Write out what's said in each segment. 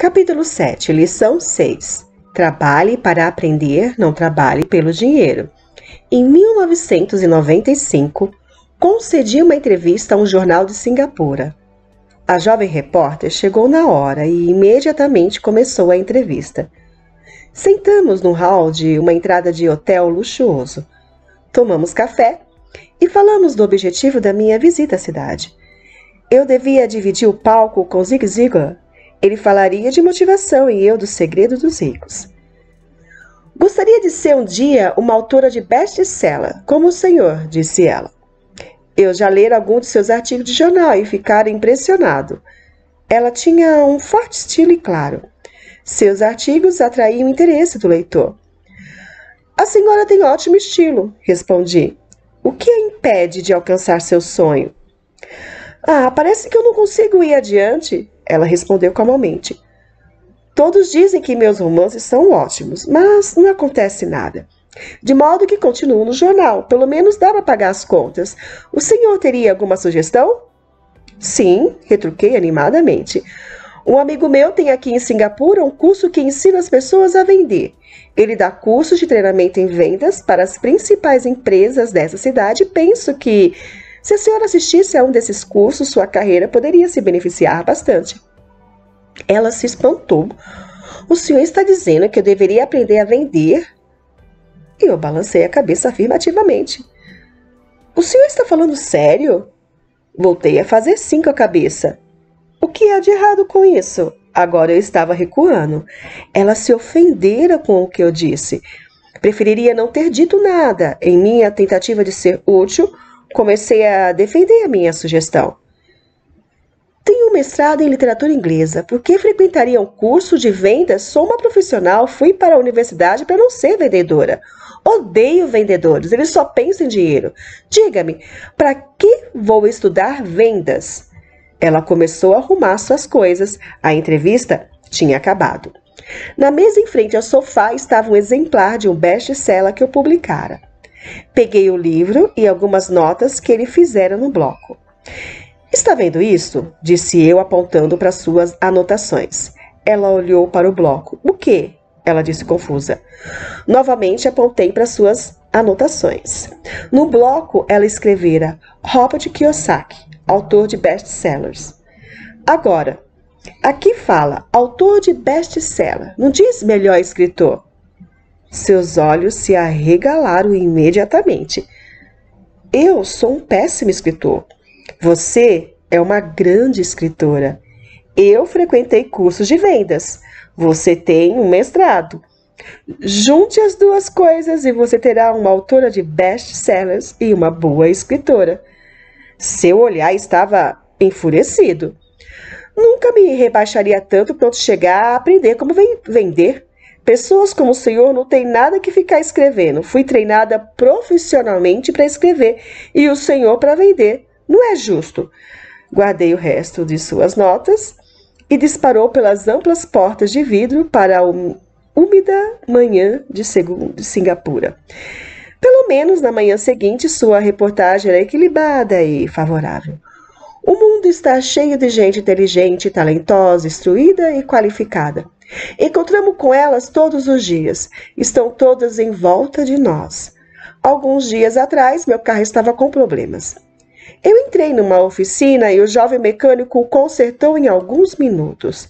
Capítulo 7, lição 6. Trabalhe para aprender, não trabalhe pelo dinheiro. Em 1995, concedi uma entrevista a um jornal de Singapura. A jovem repórter chegou na hora e imediatamente começou a entrevista. Sentamos no hall de uma entrada de hotel luxuoso. Tomamos café e falamos do objetivo da minha visita à cidade. Eu devia dividir o palco com Zig Ziglar. Ele falaria de motivação e eu do segredo dos ricos. Gostaria de ser um dia uma autora de best-seller, como o senhor, disse ela. Eu já lera alguns de seus artigos de jornal e ficara impressionado. Ela tinha um forte estilo e claro. Seus artigos atraíam o interesse do leitor. A senhora tem ótimo estilo, respondi. O que a impede de alcançar seu sonho? Parece que eu não consigo ir adiante, ela respondeu calmamente. Todos dizem que meus romances são ótimos, mas não acontece nada. De modo que continuo no jornal, pelo menos dá para pagar as contas. O senhor teria alguma sugestão? Sim, retruquei animadamente. Um amigo meu tem aqui em Singapura um curso que ensina as pessoas a vender. Ele dá cursos de treinamento em vendas para as principais empresas dessa cidade e penso que, se a senhora assistisse a um desses cursos, sua carreira poderia se beneficiar bastante. Ela se espantou. O senhor está dizendo que eu deveria aprender a vender? E eu balancei a cabeça afirmativamente. O senhor está falando sério? Voltei a fazer sim com a cabeça. O que há de errado com isso? Agora eu estava recuando. Ela se ofendera com o que eu disse. Preferiria não ter dito nada. Em minha tentativa de ser útil, comecei a defender a minha sugestão. Tenho um mestrado em literatura inglesa. Por que frequentaria um curso de vendas? Sou uma profissional, fui para a universidade para não ser vendedora. Odeio vendedores, eles só pensam em dinheiro. Diga-me, para que vou estudar vendas? Ela começou a arrumar suas coisas. A entrevista tinha acabado. Na mesa em frente ao sofá estava um exemplar de um best-seller que eu publicara. Peguei o livro e algumas notas que ele fizera no bloco. Está vendo isso? Disse eu, apontando para suas anotações. Ela olhou para o bloco. O quê? Ela disse confusa. Novamente apontei para suas anotações. No bloco, ela escrevera Robert Kiyosaki, autor de best-sellers. Agora, aqui fala autor de best-seller, não diz melhor escritor. Seus olhos se arregalaram imediatamente. Eu sou um péssimo escritor. Você é uma grande escritora. Eu frequentei cursos de vendas. Você tem um mestrado. Junte as duas coisas e você terá uma autora de best-sellers e uma boa escritora. Seu olhar estava enfurecido. Nunca me rebaixaria tanto pronto chegar a aprender como vender. Pessoas como o senhor não têm nada que ficar escrevendo. Fui treinada profissionalmente para escrever e o senhor para vender. Não é justo. Guardei o resto de suas notas e disparou pelas amplas portas de vidro para a úmida manhã de Singapura. Pelo menos na manhã seguinte, sua reportagem era equilibrada e favorável. O mundo está cheio de gente inteligente, talentosa, instruída e qualificada. Encontramos com elas todos os dias. Estão todas em volta de nós. Alguns dias atrás, meu carro estava com problemas. Eu entrei numa oficina e o jovem mecânico o consertou em alguns minutos.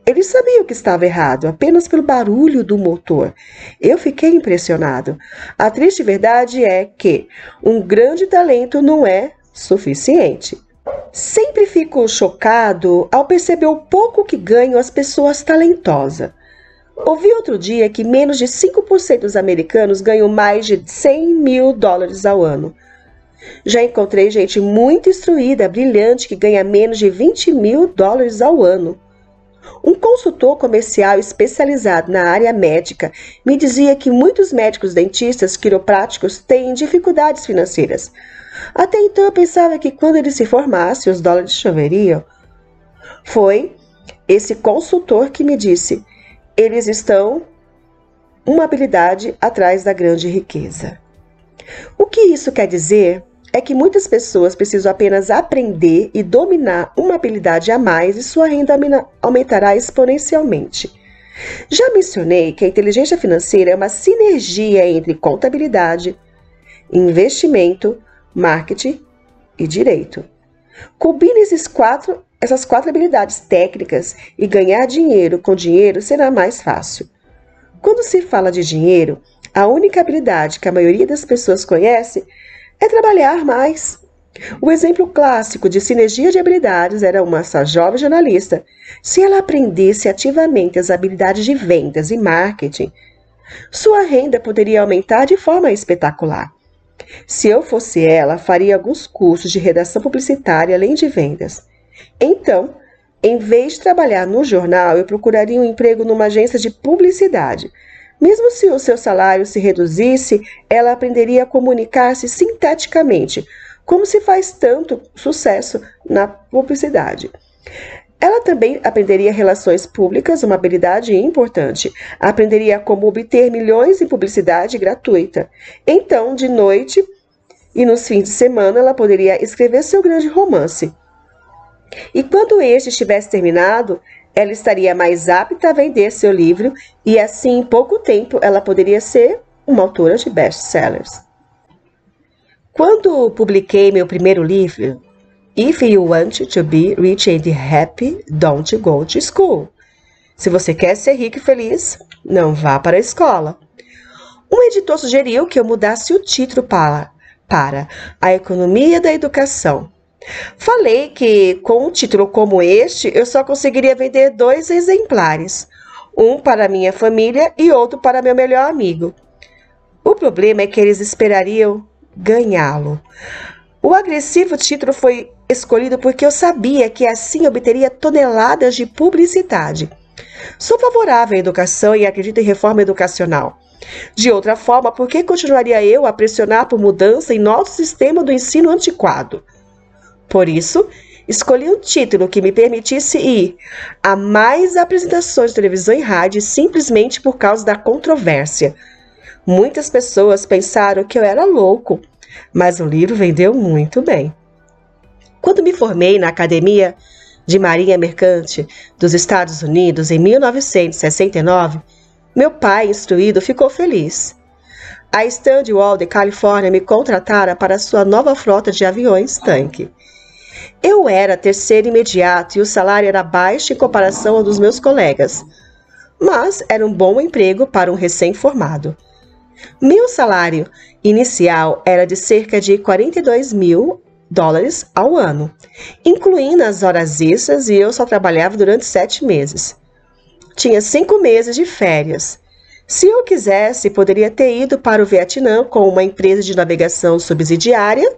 Ele sabia o que estava errado, apenas pelo barulho do motor. Eu fiquei impressionado. A triste verdade é que um grande talento não é suficiente. Sempre fico chocado ao perceber o pouco que ganham as pessoas talentosas. Ouvi outro dia que menos de 5% dos americanos ganham mais de $100 mil ao ano. Já encontrei gente muito instruída, brilhante, que ganha menos de $20 mil ao ano. Um consultor comercial especializado na área médica me dizia que muitos médicos dentistas quiropráticos têm dificuldades financeiras. Até então eu pensava que quando ele se formasse, os dólares choveriam. Foi esse consultor que me disse: eles estão uma habilidade atrás da grande riqueza. O que isso quer dizer? é que muitas pessoas precisam apenas aprender e dominar uma habilidade a mais e sua renda aumentará exponencialmente. Já mencionei que a inteligência financeira é uma sinergia entre contabilidade, investimento, marketing e direito. Combine essas quatro habilidades técnicas e ganhar dinheiro com dinheiro será mais fácil. Quando se fala de dinheiro, a única habilidade que a maioria das pessoas conhece é trabalhar mais. O exemplo clássico de sinergia de habilidades era uma jovem jornalista. Se ela aprendesse ativamente as habilidades de vendas e marketing, sua renda poderia aumentar de forma espetacular. Se eu fosse ela, faria alguns cursos de redação publicitária além de vendas. Então, em vez de trabalhar no jornal, eu procuraria um emprego numa agência de publicidade. Mesmo se o seu salário se reduzisse, ela aprenderia a comunicar-se sinteticamente, como se faz tanto sucesso na publicidade. Ela também aprenderia relações públicas, uma habilidade importante. Aprenderia como obter milhões em publicidade gratuita. Então, de noite e nos fins de semana, ela poderia escrever seu grande romance. E quando este estivesse terminado, ela estaria mais apta a vender seu livro e assim, em pouco tempo, ela poderia ser uma autora de best-sellers. Quando publiquei meu primeiro livro, If You Want to Be Rich and Happy, Don't Go to School. Se você quer ser rico e feliz, não vá para a escola. Um editor sugeriu que eu mudasse o título para A Economia da Educação. Falei que com um título como este, eu só conseguiria vender 2 exemplares, um para minha família e outro para meu melhor amigo. O problema é que eles esperariam ganhá-lo. O agressivo título foi escolhido porque eu sabia que assim obteria toneladas de publicidade. Sou favorável à educação e acredito em reforma educacional. De outra forma, por que continuaria eu a pressionar por mudança em nosso sistema do ensino antiquado? Por isso, escolhi um título que me permitisse ir a mais apresentações de televisão e rádio simplesmente por causa da controvérsia. Muitas pessoas pensaram que eu era louco, mas o livro vendeu muito bem. Quando me formei na Academia de Marinha Mercante dos Estados Unidos em 1969, meu pai, instruído, ficou feliz. A Stanwell de Califórnia me contratara para sua nova frota de aviões tanque. Eu era terceiro imediato e o salário era baixo em comparação ao dos meus colegas, mas era um bom emprego para um recém-formado. Meu salário inicial era de cerca de $42.000 ao ano, incluindo as horas extras, e eu só trabalhava durante 7 meses. Tinha 5 meses de férias. Se eu quisesse, poderia ter ido para o Vietnã com uma empresa de navegação subsidiária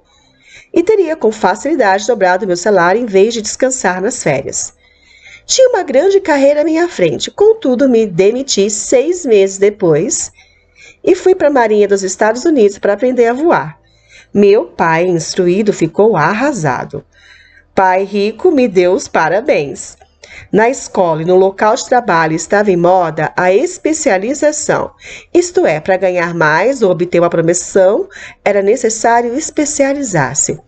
e teria com facilidade dobrado meu salário em vez de descansar nas férias. Tinha uma grande carreira à minha frente, contudo me demiti 6 meses depois e fui para a Marinha dos Estados Unidos para aprender a voar. Meu pai, instruído, ficou arrasado. Pai rico me deu os parabéns. Na escola e no local de trabalho estava em moda a especialização, isto é, para ganhar mais ou obter uma promoção, era necessário especializar-se.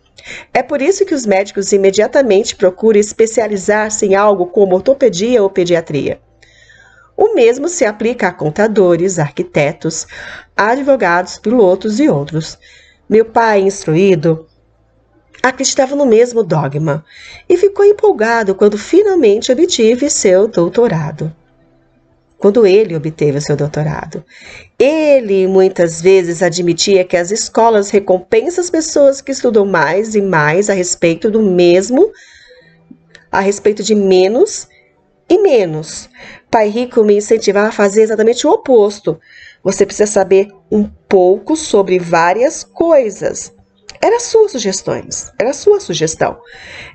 É por isso que os médicos imediatamente procuram especializar-se em algo como ortopedia ou pediatria. O mesmo se aplica a contadores, arquitetos, advogados, pilotos e outros. Meu pai, instruído, acreditava no mesmo dogma e ficou empolgado quando finalmente obteve seu doutorado. Ele muitas vezes admitia que as escolas recompensam as pessoas que estudam mais e mais a respeito de menos e menos. Pai rico me incentivava a fazer exatamente o oposto. Você precisa saber um pouco sobre várias coisas. Era sua sugestão.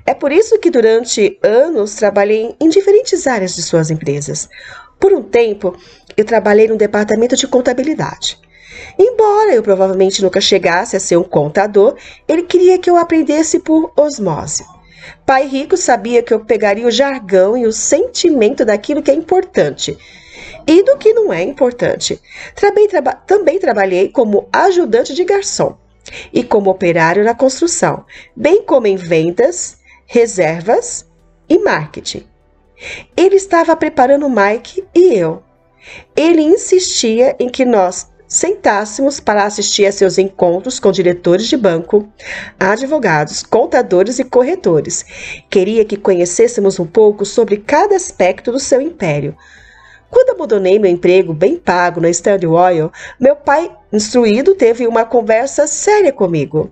É por isso que durante anos trabalhei em diferentes áreas de suas empresas. Por um tempo, eu trabalhei no departamento de contabilidade. Embora eu provavelmente nunca chegasse a ser um contador, ele queria que eu aprendesse por osmose. Pai rico sabia que eu pegaria o jargão e o sentimento daquilo que é importante e do que não é importante. Também trabalhei como ajudante de garçom. e como operário na construção, bem como em vendas, reservas e marketing. Ele estava preparando Mike e eu. Ele insistia em que nós sentássemos para assistir a seus encontros com diretores de banco, advogados, contadores e corretores. Queria que conhecêssemos um pouco sobre cada aspecto do seu império. Quando abandonei meu emprego bem pago na Standard Oil, meu pai, instruído, teve uma conversa séria comigo.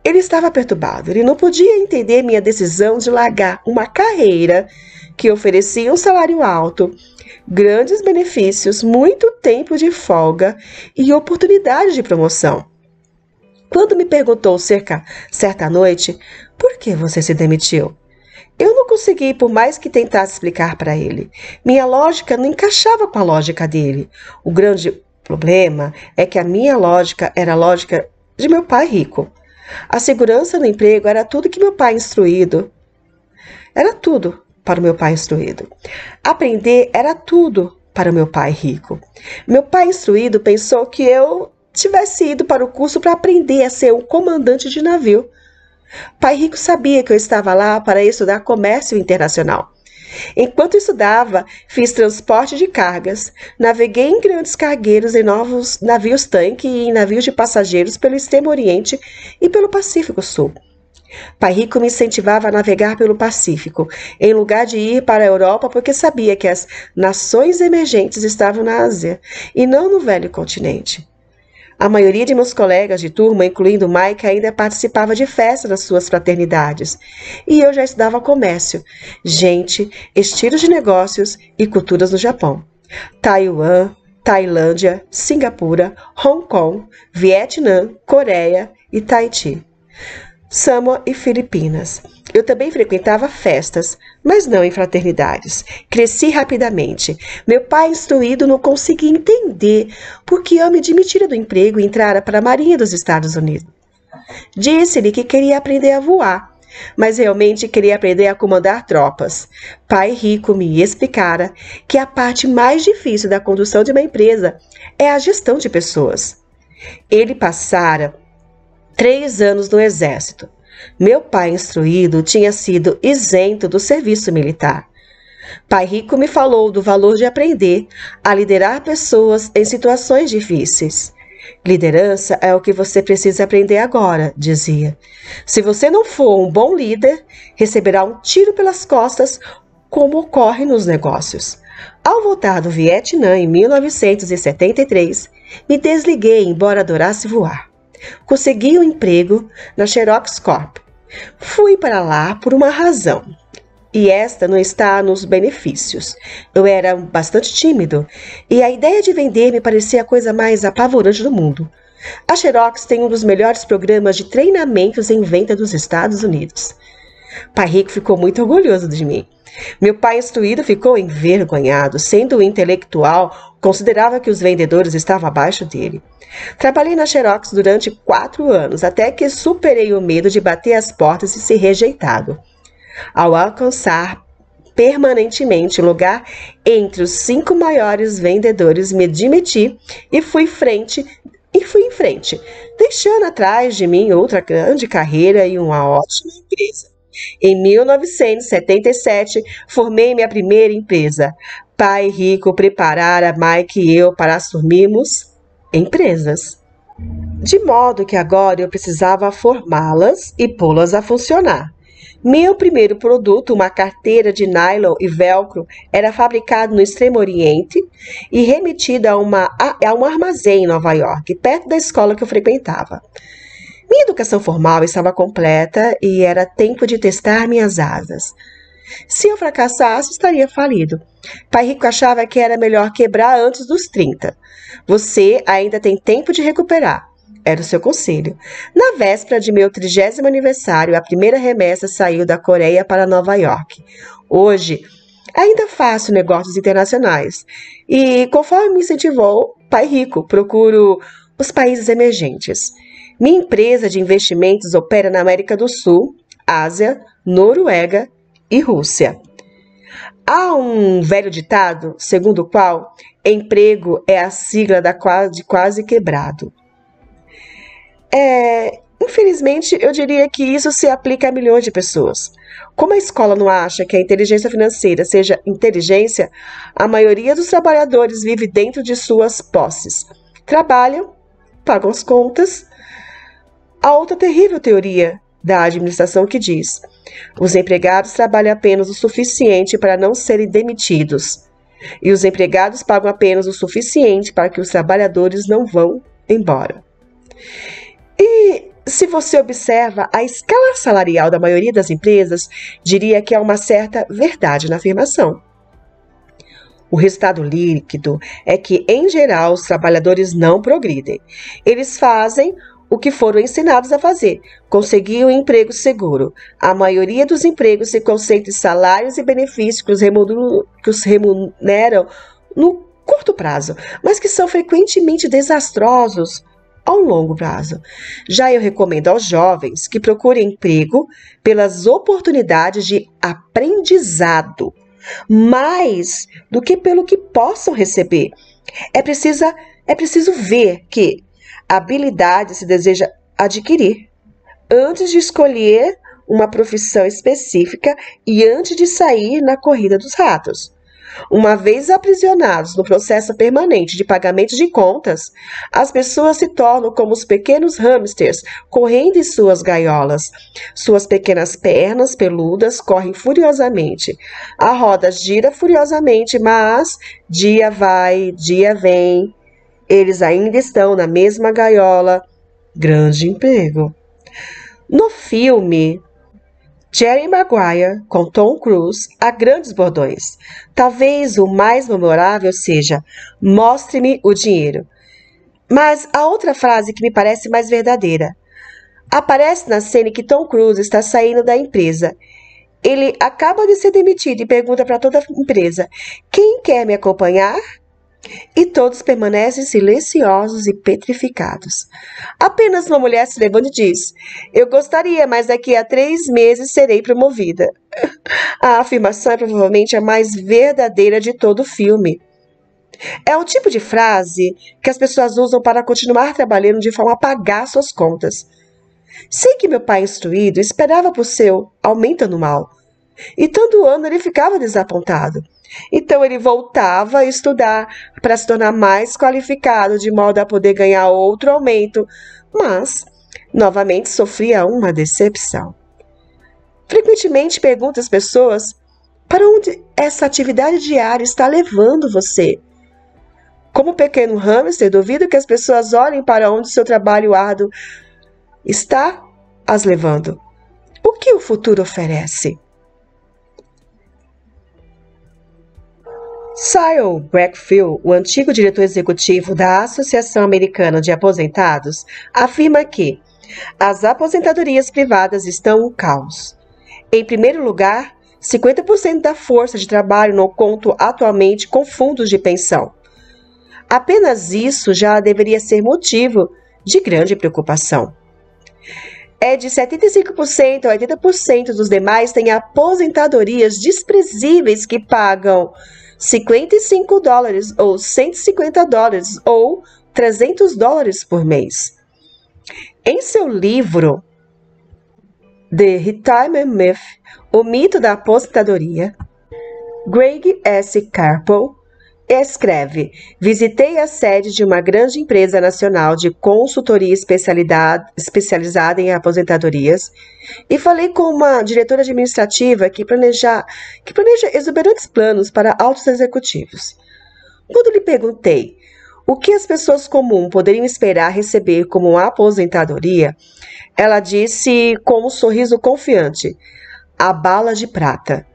Ele estava perturbado. Ele não podia entender minha decisão de largar uma carreira que oferecia um salário alto, grandes benefícios, muito tempo de folga e oportunidade de promoção. Quando me perguntou certa noite, por que você se demitiu? Eu não consegui, por mais que tentasse explicar para ele. Minha lógica não encaixava com a lógica dele. O grande problema é que a minha lógica era a lógica de meu pai rico. A segurança no emprego era tudo que meu pai instruído. Era tudo para o meu pai instruído. Aprender era tudo para o meu pai rico. Meu pai instruído pensou que eu tivesse ido para o curso para aprender a ser um comandante de navio. Pai rico sabia que eu estava lá para estudar comércio internacional. Enquanto estudava, fiz transporte de cargas, naveguei em grandes cargueiros em novos navios-tanque e em navios de passageiros pelo Extremo Oriente e pelo Pacífico Sul. Pai rico me incentivava a navegar pelo Pacífico, em lugar de ir para a Europa, porque sabia que as nações emergentes estavam na Ásia e não no velho continente. A maioria de meus colegas de turma, incluindo Mike, ainda participava de festas nas suas fraternidades. E eu já estudava comércio, gente, estilos de negócios e culturas no Japão. Taiwan, Tailândia, Singapura, Hong Kong, Vietnã, Coreia e Tahiti. Samoa e Filipinas. Eu também frequentava festas, mas não em fraternidades. Cresci rapidamente. Meu pai, instruído, não conseguia entender por que eu me demitira do emprego e entrara para a Marinha dos Estados Unidos. Disse-lhe que queria aprender a voar, mas realmente queria aprender a comandar tropas. Pai rico me explicara que a parte mais difícil da condução de uma empresa é a gestão de pessoas. Ele passara 3 anos no exército. Meu pai instruído tinha sido isento do serviço militar. Pai rico me falou do valor de aprender a liderar pessoas em situações difíceis. Liderança é o que você precisa aprender agora, dizia. Se você não for um bom líder, receberá um tiro pelas costas, como ocorre nos negócios. Ao voltar do Vietnã em 1973, me desliguei, embora adorasse voar. Consegui um emprego na Xerox Corp. Fui para lá por uma razão, e esta não está nos benefícios. Eu era bastante tímido, e a ideia de vender me parecia a coisa mais apavorante do mundo. A Xerox tem um dos melhores programas de treinamentos em venda dos Estados Unidos. Pai rico ficou muito orgulhoso de mim. Meu pai instruído ficou envergonhado. Sendo intelectual, considerava que os vendedores estavam abaixo dele. Trabalhei na Xerox durante 4 anos, até que superei o medo de bater as portas e ser rejeitado. Ao alcançar permanentemente lugar entre os 5 maiores vendedores, me demiti e fui em frente, deixando atrás de mim outra grande carreira e uma ótima empresa. Em 1977, formei minha primeira empresa. Pai rico preparara Mike e eu para assumirmos empresas. De modo que agora eu precisava formá-las e pô-las a funcionar. Meu primeiro produto, uma carteira de nylon e velcro, era fabricado no Extremo Oriente e remetida a um armazém em Nova York, perto da escola que eu frequentava. Minha educação formal estava completa e era tempo de testar minhas asas. Se eu fracassasse, estaria falido. Pai rico achava que era melhor quebrar antes dos 30. Você ainda tem tempo de recuperar. Era o seu conselho. Na véspera de meu 30º aniversário, a primeira remessa saiu da Coreia para Nova York. Hoje, ainda faço negócios internacionais. E, conforme me incentivou, pai rico, procuro os países emergentes. Minha empresa de investimentos opera na América do Sul, Ásia, Noruega e Rússia. Há um velho ditado, segundo o qual emprego é a sigla de quase quebrado. Infelizmente, eu diria que isso se aplica a milhões de pessoas. Como a escola não acha que a inteligência financeira seja inteligência, a maioria dos trabalhadores vive dentro de suas posses. Trabalham, pagam as contas. Há outra terrível teoria da administração que diz: os empregados trabalham apenas o suficiente para não serem demitidos, e os empregados pagam apenas o suficiente para que os trabalhadores não vão embora. E se você observa a escala salarial da maioria das empresas, diria que há uma certa verdade na afirmação. O resultado líquido é que, em geral, os trabalhadores não progridem. Eles fazem o que foram ensinados a fazer, conseguir um emprego seguro. A maioria dos empregos se concentra em salários e benefícios que os remuneram no curto prazo, mas que são frequentemente desastrosos ao longo prazo. Já eu recomendo aos jovens que procurem emprego pelas oportunidades de aprendizado, mais do que pelo que possam receber. É preciso ver que habilidade se deseja adquirir antes de escolher uma profissão específica e antes de sair na corrida dos ratos. Uma vez aprisionados no processo permanente de pagamento de contas, as pessoas se tornam como os pequenos hamsters correndo em suas gaiolas. Suas pequenas pernas peludas correm furiosamente. A roda gira furiosamente, mas dia vai, dia vem. Eles ainda estão na mesma gaiola. Grande emprego. No filme Jerry Maguire, com Tom Cruise, há grandes bordões. Talvez o mais memorável seja: mostre-me o dinheiro. Mas há outra frase que me parece mais verdadeira. Aparece na cena em que Tom Cruise está saindo da empresa. Ele acaba de ser demitido e pergunta para toda a empresa: quem quer me acompanhar? E todos permanecem silenciosos e petrificados. Apenas uma mulher se levanta e diz: eu gostaria, mas daqui a 3 meses serei promovida. A afirmação é provavelmente a mais verdadeira de todo o filme. É o tipo de frase que as pessoas usam para continuar trabalhando de forma a pagar suas contas. Sei que meu pai instruído esperava por seu aumento anual. E todo ano ele ficava desapontado. Então ele voltava a estudar para se tornar mais qualificado, de modo a poder ganhar outro aumento, mas novamente sofria uma decepção. Frequentemente pergunto às pessoas: para onde essa atividade diária está levando você? Como pequeno hamster, duvido que as pessoas olhem para onde seu trabalho árduo está as levando. O que o futuro oferece? Cyril Brackfield, o antigo diretor executivo da Associação Americana de Aposentados, afirma que as aposentadorias privadas estão um caos. Em primeiro lugar, 50% da força de trabalho não conta atualmente com fundos de pensão. Apenas isso já deveria ser motivo de grande preocupação. É de 75% a 80% dos demais têm aposentadorias desprezíveis que pagam $55 ou $150 ou $300 por mês. Em seu livro The Retirement Myth, o mito da aposentadoria, Greg S. Carpel escreve: visitei a sede de uma grande empresa nacional de consultoria especializada em aposentadorias e falei com uma diretora administrativa que planeja exuberantes planos para altos executivos. Quando lhe perguntei o que as pessoas comuns poderiam esperar receber como uma aposentadoria, ela disse com um sorriso confiante: a bala de prata.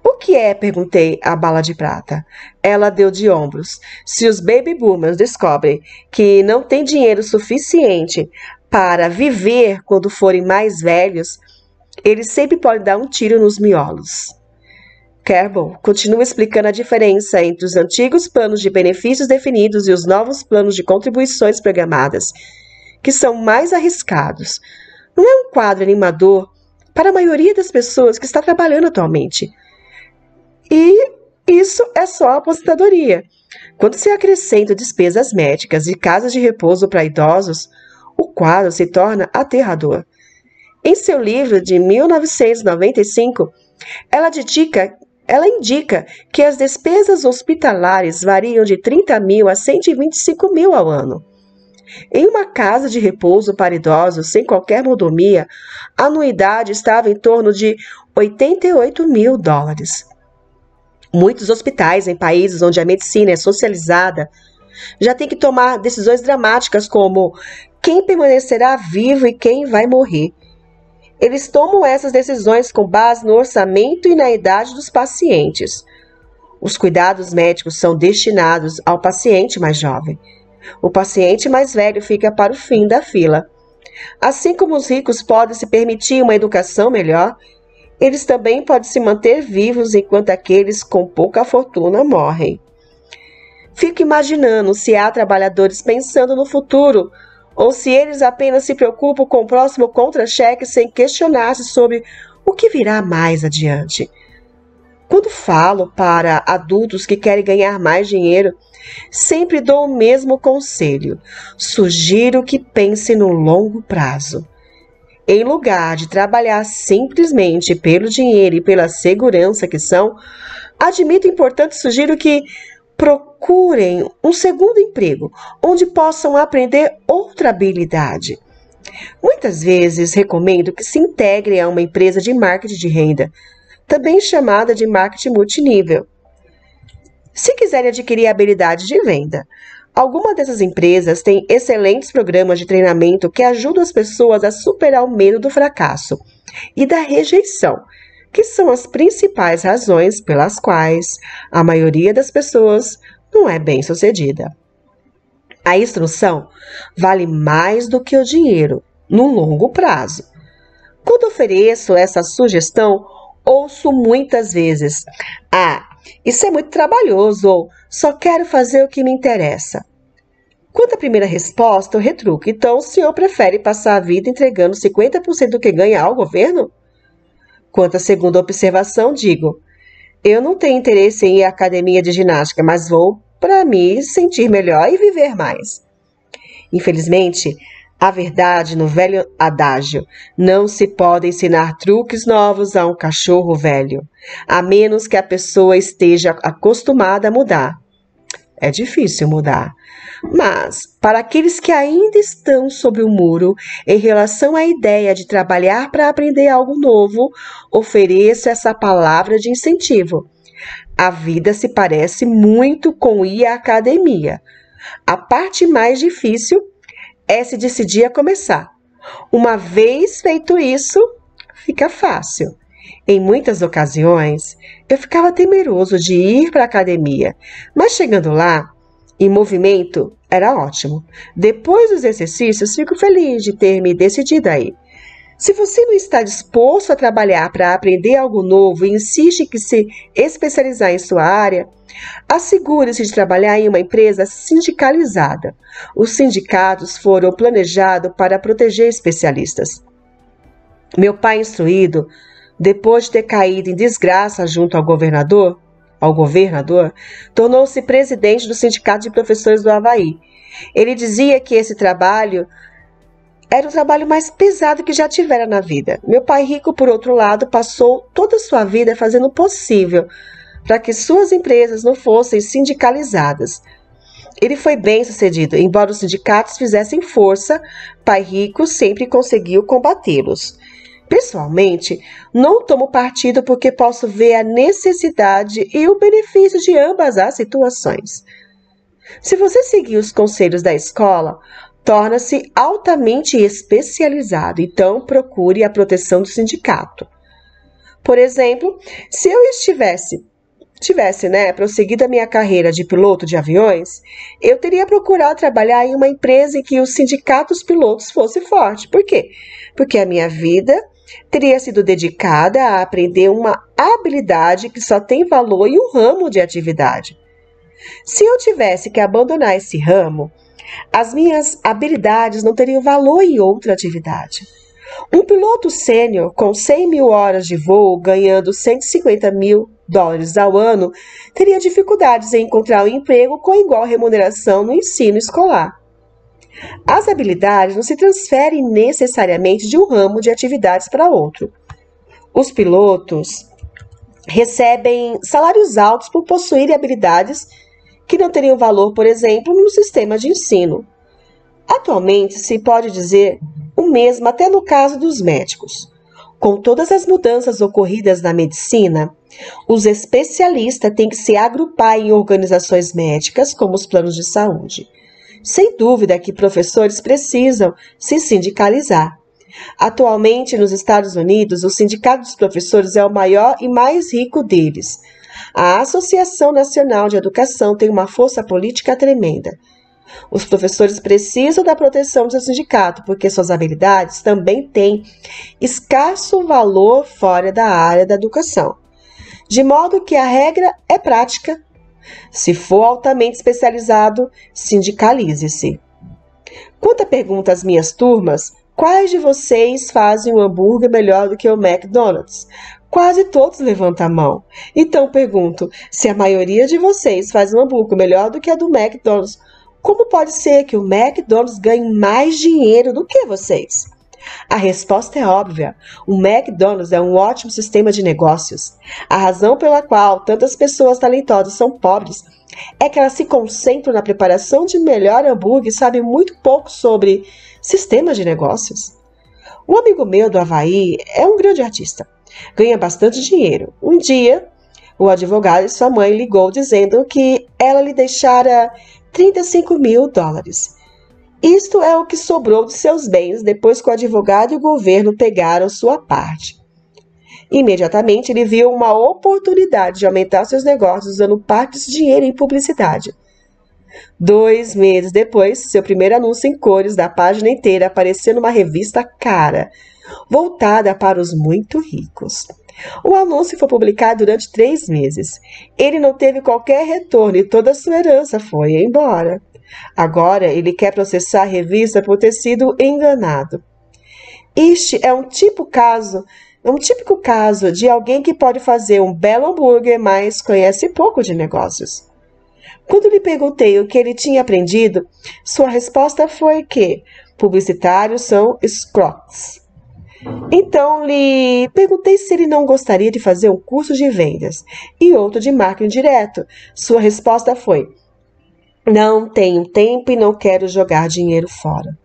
O que é? Perguntei a bala de prata. Ela deu de ombros. Se os baby boomers descobrem que não têm dinheiro suficiente para viver quando forem mais velhos, eles sempre podem dar um tiro nos miolos. Carpel continua explicando a diferença entre os antigos planos de benefícios definidos e os novos planos de contribuições programadas, que são mais arriscados. Não é um quadro animador para a maioria das pessoas que está trabalhando atualmente. E isso é só a aposentadoria. Quando se acrescenta despesas médicas e casas de repouso para idosos, o quadro se torna aterrador. Em seu livro de 1995, ela indica que as despesas hospitalares variam de 30 mil a 125 mil ao ano. Em uma casa de repouso para idosos sem qualquer mordomia, a anuidade estava em torno de 88 mil dólares. Muitos hospitais em países onde a medicina é socializada já têm que tomar decisões dramáticas como quem permanecerá vivo e quem vai morrer. Eles tomam essas decisões com base no orçamento e na idade dos pacientes. Os cuidados médicos são destinados ao paciente mais jovem. O paciente mais velho fica para o fim da fila. Assim como os ricos podem se permitir uma educação melhor, eles também podem se manter vivos enquanto aqueles com pouca fortuna morrem. Fico imaginando se há trabalhadores pensando no futuro ou se eles apenas se preocupam com o próximo contra-cheque sem questionar-se sobre o que virá mais adiante. Quando falo para adultos que querem ganhar mais dinheiro, sempre dou o mesmo conselho. Sugiro que pense no longo prazo. Em lugar de trabalhar simplesmente pelo dinheiro e pela segurança que são, admito importante e sugiro que procurem um segundo emprego, onde possam aprender outra habilidade. Muitas vezes recomendo que se integrem a uma empresa de marketing de renda, também chamada de marketing multinível. Se quiserem adquirir habilidade de venda, algumas dessas empresas têm excelentes programas de treinamento que ajudam as pessoas a superar o medo do fracasso e da rejeição, que são as principais razões pelas quais a maioria das pessoas não é bem-sucedida. A instrução vale mais do que o dinheiro no longo prazo. Quando ofereço essa sugestão, ouço muitas vezes: isso é muito trabalhoso, ou só quero fazer o que me interessa. Quanto à primeira resposta, eu retruco: então o senhor prefere passar a vida entregando 50% do que ganha ao governo? Quanto à segunda observação, digo: eu não tenho interesse em ir à academia de ginástica, mas vou para me sentir melhor e viver mais. Infelizmente, a verdade no velho adágio: não se pode ensinar truques novos a um cachorro velho, a menos que a pessoa esteja acostumada a mudar. É difícil mudar. Mas, para aqueles que ainda estão sobre o muro em relação à ideia de trabalhar para aprender algo novo, ofereço essa palavra de incentivo. A vida se parece muito com ir à academia. A parte mais difícil é se decidir a começar. Uma vez feito isso, fica fácil. Em muitas ocasiões, eu ficava temeroso de ir para a academia, mas chegando lá, em movimento, era ótimo. Depois dos exercícios, fico feliz de ter me decidido a ir. Se você não está disposto a trabalhar para aprender algo novo e insiste em se especializar em sua área, assegure-se de trabalhar em uma empresa sindicalizada. Os sindicatos foram planejados para proteger especialistas. Meu pai instruído, depois de ter caído em desgraça junto ao governador, tornou-se presidente do Sindicato de Professores do Havaí. Ele dizia que esse trabalho era o trabalho mais pesado que já tivera na vida. Meu pai rico, por outro lado, passou toda a sua vida fazendo o possível para que suas empresas não fossem sindicalizadas. Ele foi bem-sucedido, embora os sindicatos fizessem força, pai rico sempre conseguiu combatê-los. Pessoalmente, não tomo partido porque posso ver a necessidade e o benefício de ambas as situações. Se você seguir os conselhos da escola, torna-se altamente especializado, então procure a proteção do sindicato. Por exemplo, se eu tivesse prosseguido a minha carreira de piloto de aviões, eu teria procurado trabalhar em uma empresa em que o sindicato dos pilotos fosse forte. Por quê? Porque a minha vida teria sido dedicada a aprender uma habilidade que só tem valor em um ramo de atividade. Se eu tivesse que abandonar esse ramo, as minhas habilidades não teriam valor em outra atividade. Um piloto sênior com 100 mil horas de voo, ganhando 150 mil dólares ao ano, teria dificuldades em encontrar um emprego com igual remuneração no ensino escolar. As habilidades não se transferem necessariamente de um ramo de atividades para outro. Os pilotos recebem salários altos por possuírem habilidades que não teriam valor, por exemplo, no sistema de ensino. Atualmente, se pode dizer o mesmo até no caso dos médicos. Com todas as mudanças ocorridas na medicina, os especialistas têm que se agrupar em organizações médicas, como os planos de saúde. Sem dúvida que professores precisam se sindicalizar. Atualmente, nos Estados Unidos, o Sindicato dos Professores é o maior e mais rico deles. A Associação Nacional de Educação tem uma força política tremenda. Os professores precisam da proteção do seu sindicato, porque suas habilidades também têm escasso valor fora da área da educação. De modo que a regra é prática. Se for altamente especializado, sindicalize-se. Quanto à pergunta às minhas turmas, quais de vocês fazem um hambúrguer melhor do que o McDonald's? Quase todos levantam a mão. Então pergunto, se a maioria de vocês faz um hambúrguer melhor do que a do McDonald's, como pode ser que o McDonald's ganhe mais dinheiro do que vocês? A resposta é óbvia. O McDonald's é um ótimo sistema de negócios. A razão pela qual tantas pessoas talentosas são pobres é que elas se concentram na preparação de melhor hambúrguer e sabem muito pouco sobre sistemas de negócios. Um amigo meu do Havaí é um grande artista. Ganha bastante dinheiro. Um dia, o advogado de sua mãe ligou dizendo que ela lhe deixara $35.000. Isto é o que sobrou de seus bens depois que o advogado e o governo pegaram sua parte. Imediatamente ele viu uma oportunidade de aumentar seus negócios usando parte desse dinheiro em publicidade. 2 meses depois, seu primeiro anúncio em cores da página inteira apareceu numa revista cara, voltada para os muito ricos. O anúncio foi publicado durante 3 meses. Ele não teve qualquer retorno e toda a sua herança foi embora. Agora ele quer processar a revista por ter sido enganado. Este é um típico caso de alguém que pode fazer um belo hambúrguer, mas conhece pouco de negócios. Quando lhe perguntei o que ele tinha aprendido, sua resposta foi que publicitários são escroques. Então lhe perguntei se ele não gostaria de fazer um curso de vendas e outro de marketing direto. Sua resposta foi: não tenho tempo e não quero jogar dinheiro fora.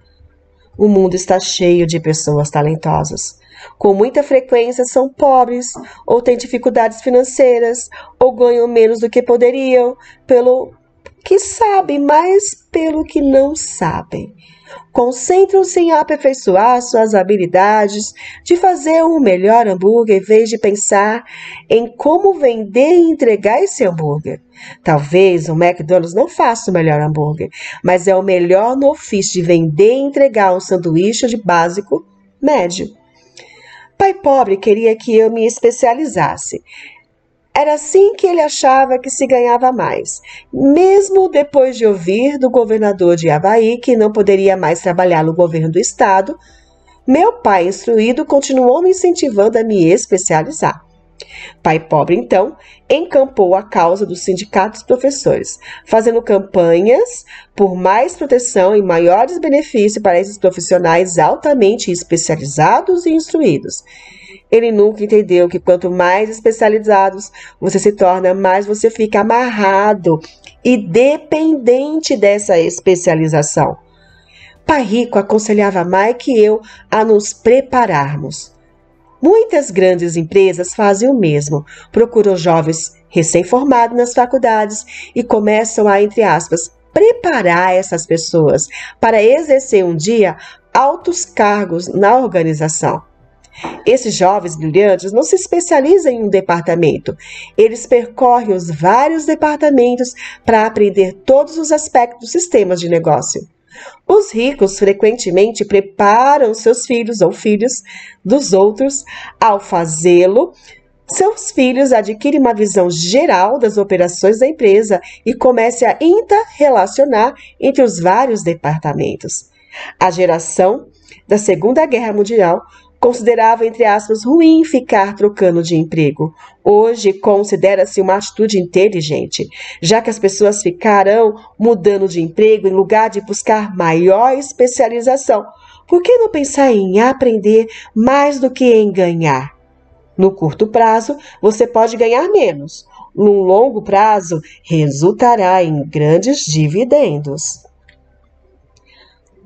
O mundo está cheio de pessoas talentosas. Com muita frequência são pobres, ou têm dificuldades financeiras, ou ganham menos do que poderiam, pelo que sabem, mas pelo que não sabem. Concentram-se em aperfeiçoar suas habilidades de fazer um melhor hambúrguer em vez de pensar em como vender e entregar esse hambúrguer. Talvez o McDonald's não faça o melhor hambúrguer, mas é o melhor no ofício de vender e entregar um sanduíche de básico médio. Pai pobre queria que eu me especializasse. Era assim que ele achava que se ganhava mais, mesmo depois de ouvir do governador de Havaí que não poderia mais trabalhar no governo do estado. Meu pai instruído continuou me incentivando a me especializar. Pai pobre, então, encampou a causa do sindicato dos professores, fazendo campanhas por mais proteção e maiores benefícios para esses profissionais altamente especializados e instruídos. Ele nunca entendeu que quanto mais especializados você se torna, mais você fica amarrado e dependente dessa especialização. Pai rico aconselhava Mike e eu a nos prepararmos. Muitas grandes empresas fazem o mesmo, procuram jovens recém-formados nas faculdades e começam a, entre aspas, preparar essas pessoas para exercer um dia altos cargos na organização. Esses jovens brilhantes não se especializam em um departamento, eles percorrem os vários departamentos para aprender todos os aspectos dos sistemas de negócio. Os ricos frequentemente preparam seus filhos ou filhos dos outros. Ao fazê-lo, seus filhos adquirem uma visão geral das operações da empresa e começam a interrelacionar entre os vários departamentos. A geração da Segunda Guerra Mundial Considerava, entre aspas, ruim ficar trocando de emprego. Hoje considera-se uma atitude inteligente, já que as pessoas ficarão mudando de emprego em lugar de buscar maior especialização. Por que não pensar em aprender mais do que em ganhar? No curto prazo, você pode ganhar menos. No longo prazo, resultará em grandes dividendos.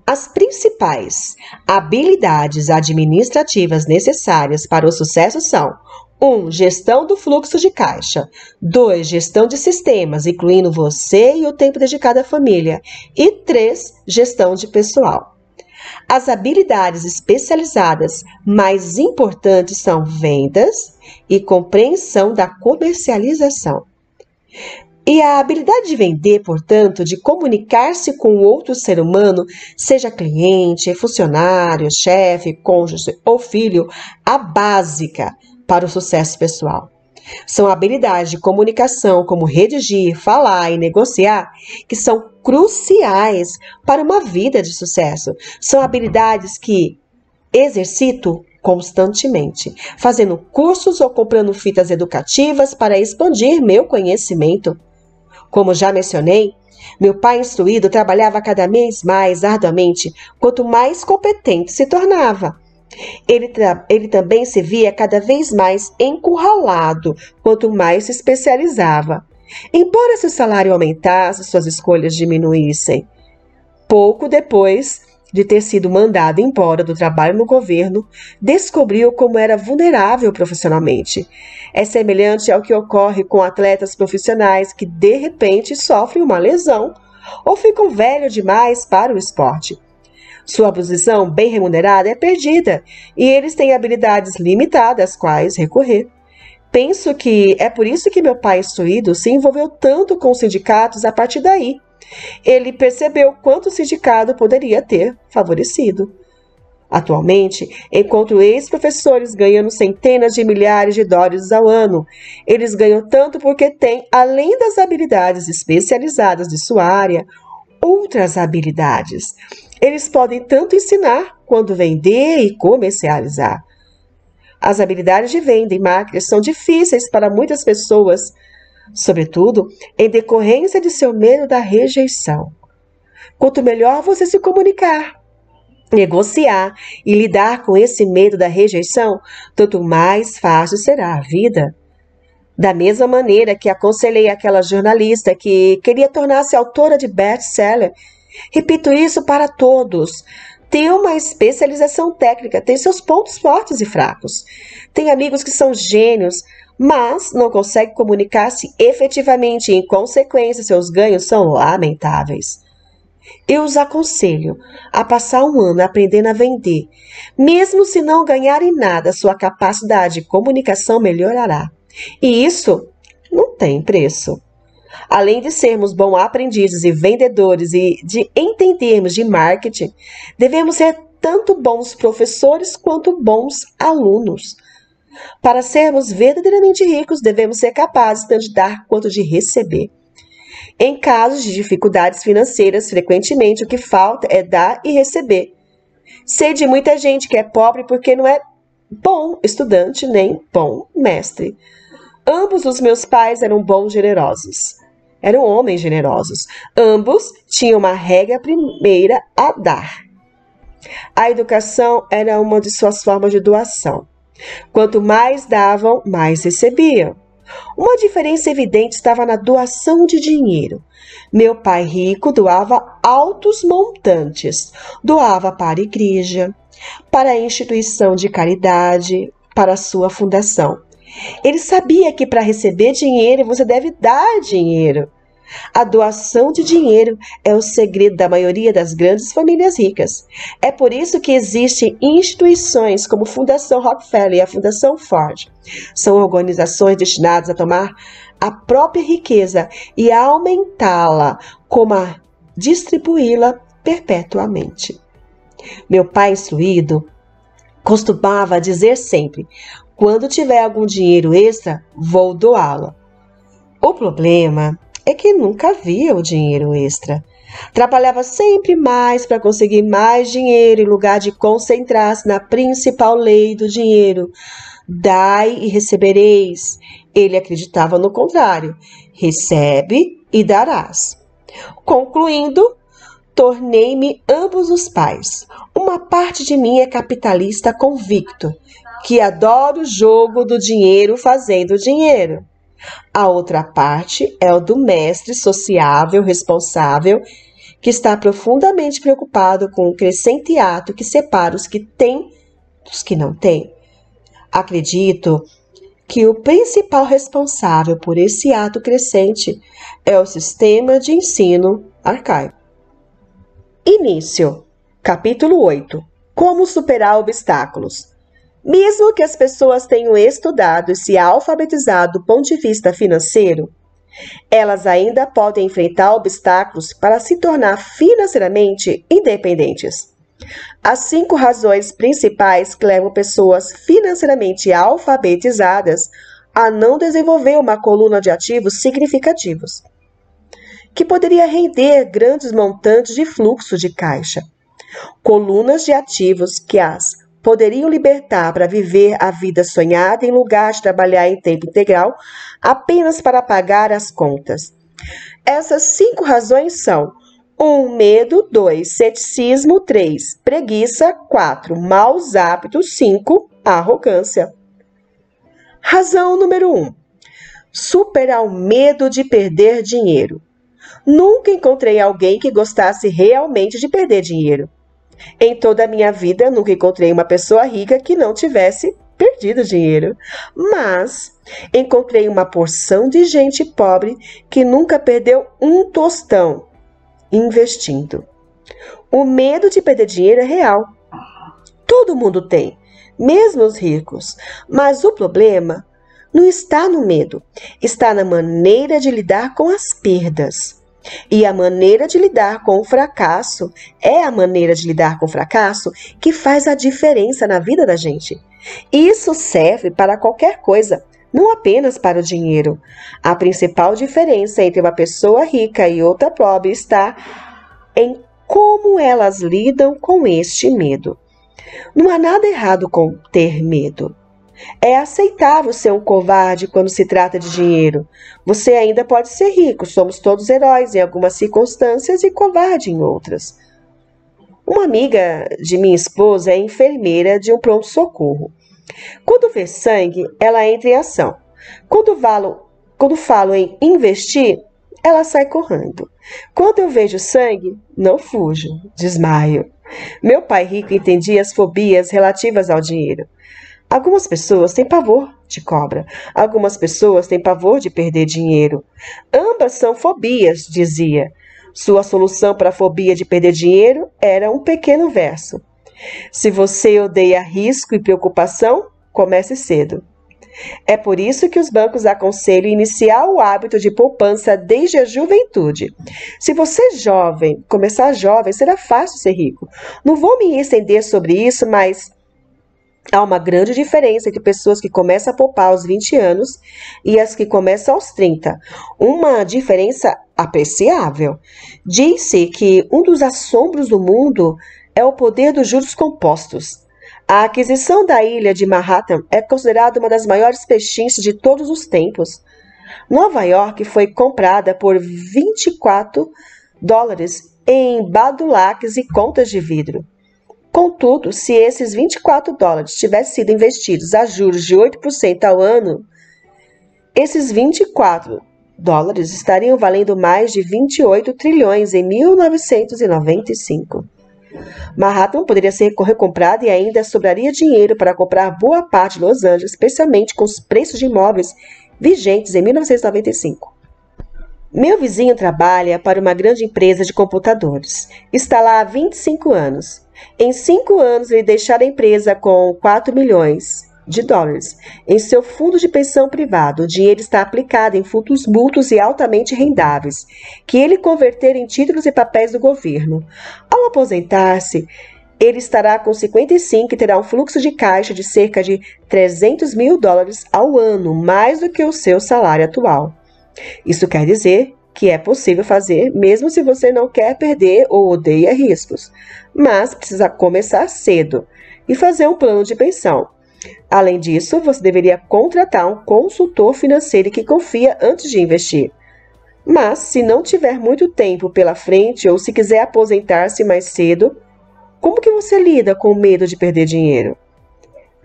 As principais habilidades administrativas necessárias para o sucesso são: 1. Gestão do fluxo de caixa. 2. Gestão de sistemas, incluindo você e o tempo dedicado à família. E 3. Gestão de pessoal. As habilidades especializadas mais importantes são vendas e compreensão da comercialização. E a habilidade de vender, portanto, de comunicar-se com outro ser humano, seja cliente, funcionário, chefe, cônjuge ou filho, a básica para o sucesso pessoal. São habilidades de comunicação, como redigir, falar e negociar, que são cruciais para uma vida de sucesso. São habilidades que exercito constantemente, fazendo cursos ou comprando fitas educativas para expandir meu conhecimento. Como já mencionei, meu pai instruído trabalhava cada vez mais arduamente, quanto mais competente se tornava. Ele também se via cada vez mais encurralado, quanto mais se especializava. Embora seu salário aumentasse, suas escolhas diminuíssem. Pouco depois de ter sido mandado embora do trabalho no governo, descobriu como era vulnerável profissionalmente. É semelhante ao que ocorre com atletas profissionais que, de repente, sofrem uma lesão ou ficam velhos demais para o esporte. Sua posição bem remunerada é perdida e eles têm habilidades limitadas às quais recorrer. Penso que é por isso que meu pai instruído se envolveu tanto com os sindicatos a partir daí. Ele percebeu quanto o sindicato poderia ter favorecido. Atualmente, encontro ex-professores ganhando centenas de milhares de dólares ao ano. Eles ganham tanto porque têm, além das habilidades especializadas de sua área, outras habilidades. Eles podem tanto ensinar quanto vender e comercializar. As habilidades de venda e marketing são difíceis para muitas pessoas, sobretudo em decorrência de seu medo da rejeição. Quanto melhor você se comunicar, negociar e lidar com esse medo da rejeição, tanto mais fácil será a vida. Da mesma maneira que aconselhei aquela jornalista que queria tornar-se autora de best-seller, repito isso para todos. Tem uma especialização técnica, tem seus pontos fortes e fracos. Tem amigos que são gênios, mas não conseguem comunicar-se efetivamente e, em consequência, seus ganhos são lamentáveis. Eu os aconselho a passar um ano aprendendo a vender. Mesmo se não ganharem nada, sua capacidade de comunicação melhorará. E isso não tem preço. Além de sermos bons aprendizes e vendedores e de entendermos de marketing, devemos ser tanto bons professores quanto bons alunos. Para sermos verdadeiramente ricos, devemos ser capazes tanto de dar quanto de receber. Em casos de dificuldades financeiras, frequentemente o que falta é dar e receber. Sei de muita gente que é pobre porque não é bom estudante nem bom mestre. Ambos os meus pais eram bons generosos. Eram homens generosos. Ambos tinham uma regra primeira a dar. A educação era uma de suas formas de doação. Quanto mais davam, mais recebiam. Uma diferença evidente estava na doação de dinheiro. Meu pai rico doava altos montantes. Doava para a igreja, para a instituição de caridade, para a sua fundação. Ele sabia que para receber dinheiro você deve dar dinheiro. A doação de dinheiro é o segredo da maioria das grandes famílias ricas. É por isso que existem instituições como a Fundação Rockefeller e a Fundação Ford. São organizações destinadas a tomar a própria riqueza e a aumentá-la, como a distribuí-la perpetuamente. Meu pai instruído costumava dizer sempre: quando tiver algum dinheiro extra, vou doá-lo. O problema é que nunca havia o dinheiro extra. Trabalhava sempre mais para conseguir mais dinheiro em lugar de concentrar-se na principal lei do dinheiro. Dai e recebereis. Ele acreditava no contrário. Recebe e darás. Concluindo, tornei-me ambos os pais. Uma parte de mim é capitalista convicto, que adora o jogo do dinheiro fazendo dinheiro. A outra parte é o do mestre sociável, responsável, que está profundamente preocupado com o crescente ato que separa os que têm dos que não têm. Acredito que o principal responsável por esse ato crescente é o sistema de ensino arcaico. Início. Capítulo 8. Como superar obstáculos. Mesmo que as pessoas tenham estudado e se alfabetizado do ponto de vista financeiro, elas ainda podem enfrentar obstáculos para se tornar financeiramente independentes. As 5 razões principais que levam pessoas financeiramente alfabetizadas a não desenvolver uma coluna de ativos significativos, que poderia render grandes montantes de fluxo de caixa. Colunas de ativos que as poderiam libertar para viver a vida sonhada em lugar de trabalhar em tempo integral apenas para pagar as contas. Essas 5 razões são: 1. Medo. 2. Ceticismo. 3. Preguiça. 4. Maus hábitos. 5. Arrogância. Razão número 1. Superar o medo de perder dinheiro. Nunca encontrei alguém que gostasse realmente de perder dinheiro. Em toda a minha vida, nunca encontrei uma pessoa rica que não tivesse perdido dinheiro. Mas encontrei uma porção de gente pobre que nunca perdeu um tostão investindo. O medo de perder dinheiro é real. Todo mundo tem, mesmo os ricos. Mas o problema não está no medo, está na maneira de lidar com as perdas. E a maneira de lidar com o fracasso é a maneira de lidar com o fracasso que faz a diferença na vida da gente. Isso serve para qualquer coisa, não apenas para o dinheiro. A principal diferença entre uma pessoa rica e outra pobre está em como elas lidam com este medo. Não há nada errado com ter medo. É aceitável ser um covarde quando se trata de dinheiro. Você ainda pode ser rico, somos todos heróis em algumas circunstâncias e covarde em outras. Uma amiga de minha esposa é enfermeira de um pronto-socorro. Quando vê sangue, ela entra em ação. Quando falo em investir, ela sai correndo. Quando eu vejo sangue, não fujo, desmaio. Meu pai rico entendia as fobias relativas ao dinheiro. Algumas pessoas têm pavor de cobra. Algumas pessoas têm pavor de perder dinheiro. Ambas são fobias, dizia. Sua solução para a fobia de perder dinheiro era um pequeno verso. Se você odeia risco e preocupação, comece cedo. É por isso que os bancos aconselham iniciar o hábito de poupança desde a juventude. Se você é jovem, começar jovem, será fácil ser rico. Não vou me estender sobre isso, mas há uma grande diferença entre pessoas que começam a poupar aos 20 anos e as que começam aos 30. Uma diferença apreciável. Diz-se que um dos assombros do mundo é o poder dos juros compostos. A aquisição da ilha de Manhattan é considerada uma das maiores pechinchas de todos os tempos. Nova York foi comprada por $24 em badulaques e contas de vidro. Contudo, se esses $24 tivessem sido investidos a juros de 8% ao ano, esses $24 estariam valendo mais de 28 trilhões em 1995. Manhattan poderia ser recomprada e ainda sobraria dinheiro para comprar boa parte de Los Angeles, especialmente com os preços de imóveis vigentes em 1995. Meu vizinho trabalha para uma grande empresa de computadores. Está lá há 25 anos. Em 5 anos, ele deixará a empresa com $4 milhões em seu fundo de pensão privado. O dinheiro está aplicado em fundos mútuos e altamente rendáveis, que ele converter em títulos e papéis do governo. Ao aposentar-se, ele estará com 55 e terá um fluxo de caixa de cerca de $300 mil ao ano, mais do que o seu salário atual. Isso quer dizer que é possível fazer mesmo se você não quer perder ou odeia riscos, mas precisa começar cedo e fazer um plano de pensão. Além disso, você deveria contratar um consultor financeiro que confia antes de investir. Mas, se não tiver muito tempo pela frente ou se quiser aposentar-se mais cedo, como que você lida com o medo de perder dinheiro?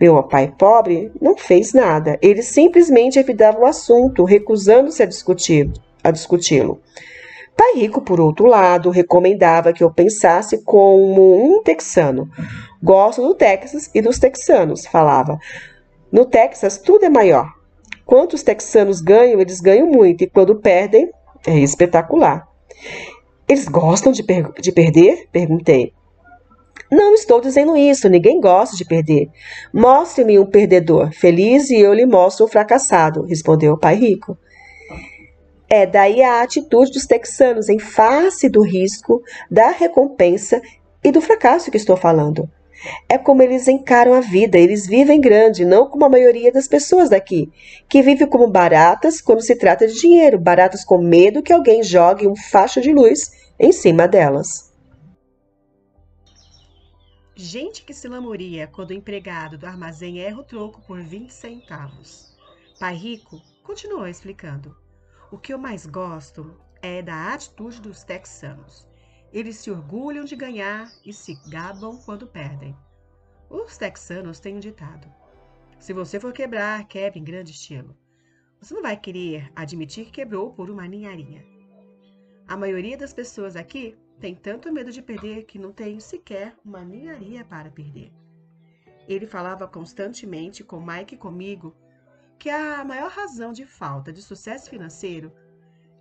Meu pai pobre não fez nada. Ele simplesmente evitava o assunto, recusando-se a discuti-lo. Pai rico, por outro lado, recomendava que eu pensasse como um texano. Gosto do Texas e dos texanos, falava. No Texas, tudo é maior. Quantos texanos ganham, eles ganham muito, e quando perdem, é espetacular. Eles gostam de perder? Perguntei. Não estou dizendo isso, ninguém gosta de perder. Mostre-me um perdedor feliz e eu lhe mostro um fracassado, respondeu o pai rico. É daí a atitude dos texanos em face do risco, da recompensa e do fracasso que estou falando. É como eles encaram a vida, eles vivem grande, não como a maioria das pessoas daqui, que vive como baratas quando se trata de dinheiro, baratas com medo que alguém jogue um facho de luz em cima delas. Gente que se lamoria quando o empregado do armazém erra o troco por 20 centavos. Pai Rico continuou explicando. O que eu mais gosto é da atitude dos texanos. Eles se orgulham de ganhar e se gabam quando perdem. Os texanos têm um ditado: se você for quebrar, quebre em grande estilo. Você não vai querer admitir que quebrou por uma ninharia. A maioria das pessoas aqui tem tanto medo de perder que não tem sequer uma ninharia para perder. Ele falava constantemente com Mike e comigo que a maior razão de falta de sucesso financeiro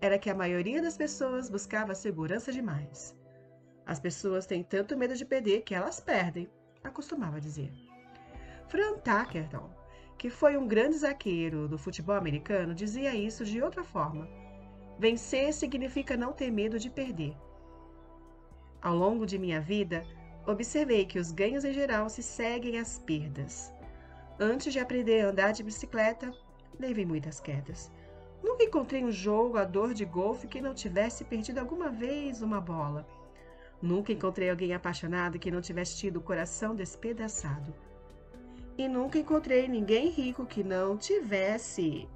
era que a maioria das pessoas buscava segurança demais. As pessoas têm tanto medo de perder que elas perdem, acostumava dizer. Fran Tuckerton, que foi um grande zagueiro do futebol americano, dizia isso de outra forma. Vencer significa não ter medo de perder. Ao longo de minha vida, observei que os ganhos em geral se seguem às perdas. Antes de aprender a andar de bicicleta, levei muitas quedas. Nunca encontrei um jogador de golfe que não tivesse perdido alguma vez uma bola. Nunca encontrei alguém apaixonado que não tivesse tido o coração despedaçado. E nunca encontrei ninguém rico que não tivesse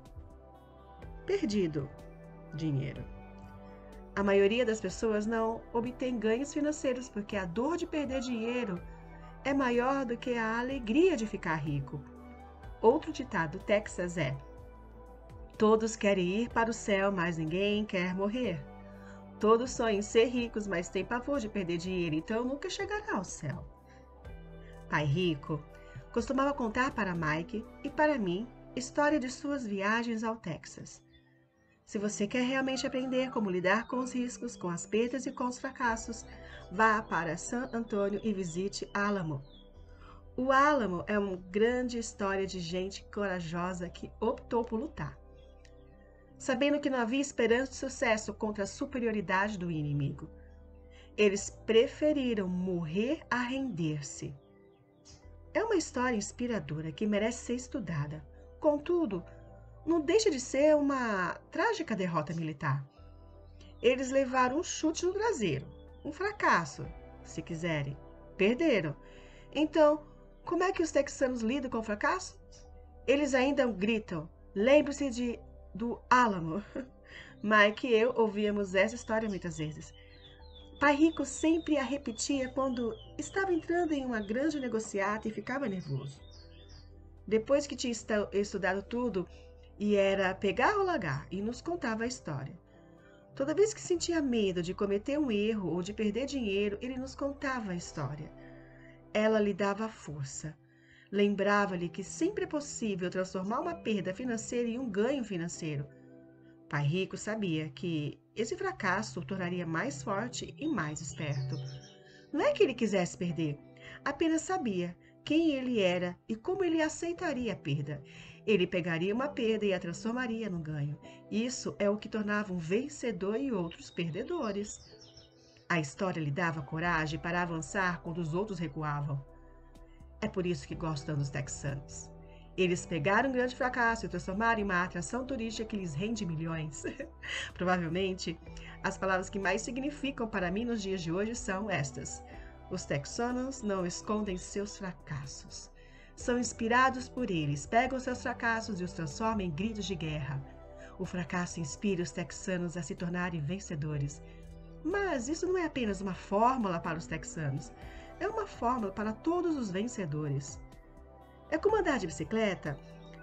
perdido dinheiro. A maioria das pessoas não obtém ganhos financeiros porque a dor de perder dinheiro é maior do que a alegria de ficar rico. Outro ditado do Texas é: todos querem ir para o céu, mas ninguém quer morrer. Todos sonham em ser ricos, mas têm pavor de perder dinheiro, então nunca chegará ao céu. Pai Rico costumava contar para Mike e para mim história de suas viagens ao Texas. Se você quer realmente aprender como lidar com os riscos, com as perdas e com os fracassos, vá para San Antônio e visite Alamo. O Alamo é uma grande história de gente corajosa que optou por lutar, sabendo que não havia esperança de sucesso contra a superioridade do inimigo. Eles preferiram morrer a render-se. É uma história inspiradora que merece ser estudada. Contudo, não deixa de ser uma trágica derrota militar. Eles levaram um chute no traseiro, um fracasso, se quiserem. Perderam. Então, como é que os texanos lidam com o fracasso? Eles ainda gritam: lembre-se do Alamo. Mike e eu ouvíamos essa história muitas vezes. Pai Rico sempre a repetia quando estava entrando em uma grande negociata e ficava nervoso. Depois que tinha estudado tudo, e era pegar ou largar, e nos contava a história. Toda vez que sentia medo de cometer um erro ou de perder dinheiro, ele nos contava a história. Ela lhe dava força. Lembrava-lhe que sempre é possível transformar uma perda financeira em um ganho financeiro. Pai Rico sabia que esse fracasso o tornaria mais forte e mais esperto. Não é que ele quisesse perder, apenas sabia quem ele era e como ele aceitaria a perda. Ele pegaria uma perda e a transformaria num ganho. Isso é o que tornava um vencedor e outros perdedores. A história lhe dava coragem para avançar quando os outros recuavam. É por isso que gosto dos texanos. Eles pegaram um grande fracasso e o transformaram em uma atração turística que lhes rende milhões. Provavelmente, as palavras que mais significam para mim nos dias de hoje são estas. Os texanos não escondem seus fracassos. São inspirados por eles, pegam seus fracassos e os transformam em gritos de guerra. O fracasso inspira os texanos a se tornarem vencedores. Mas isso não é apenas uma fórmula para os texanos, é uma fórmula para todos os vencedores. É como andar de bicicleta,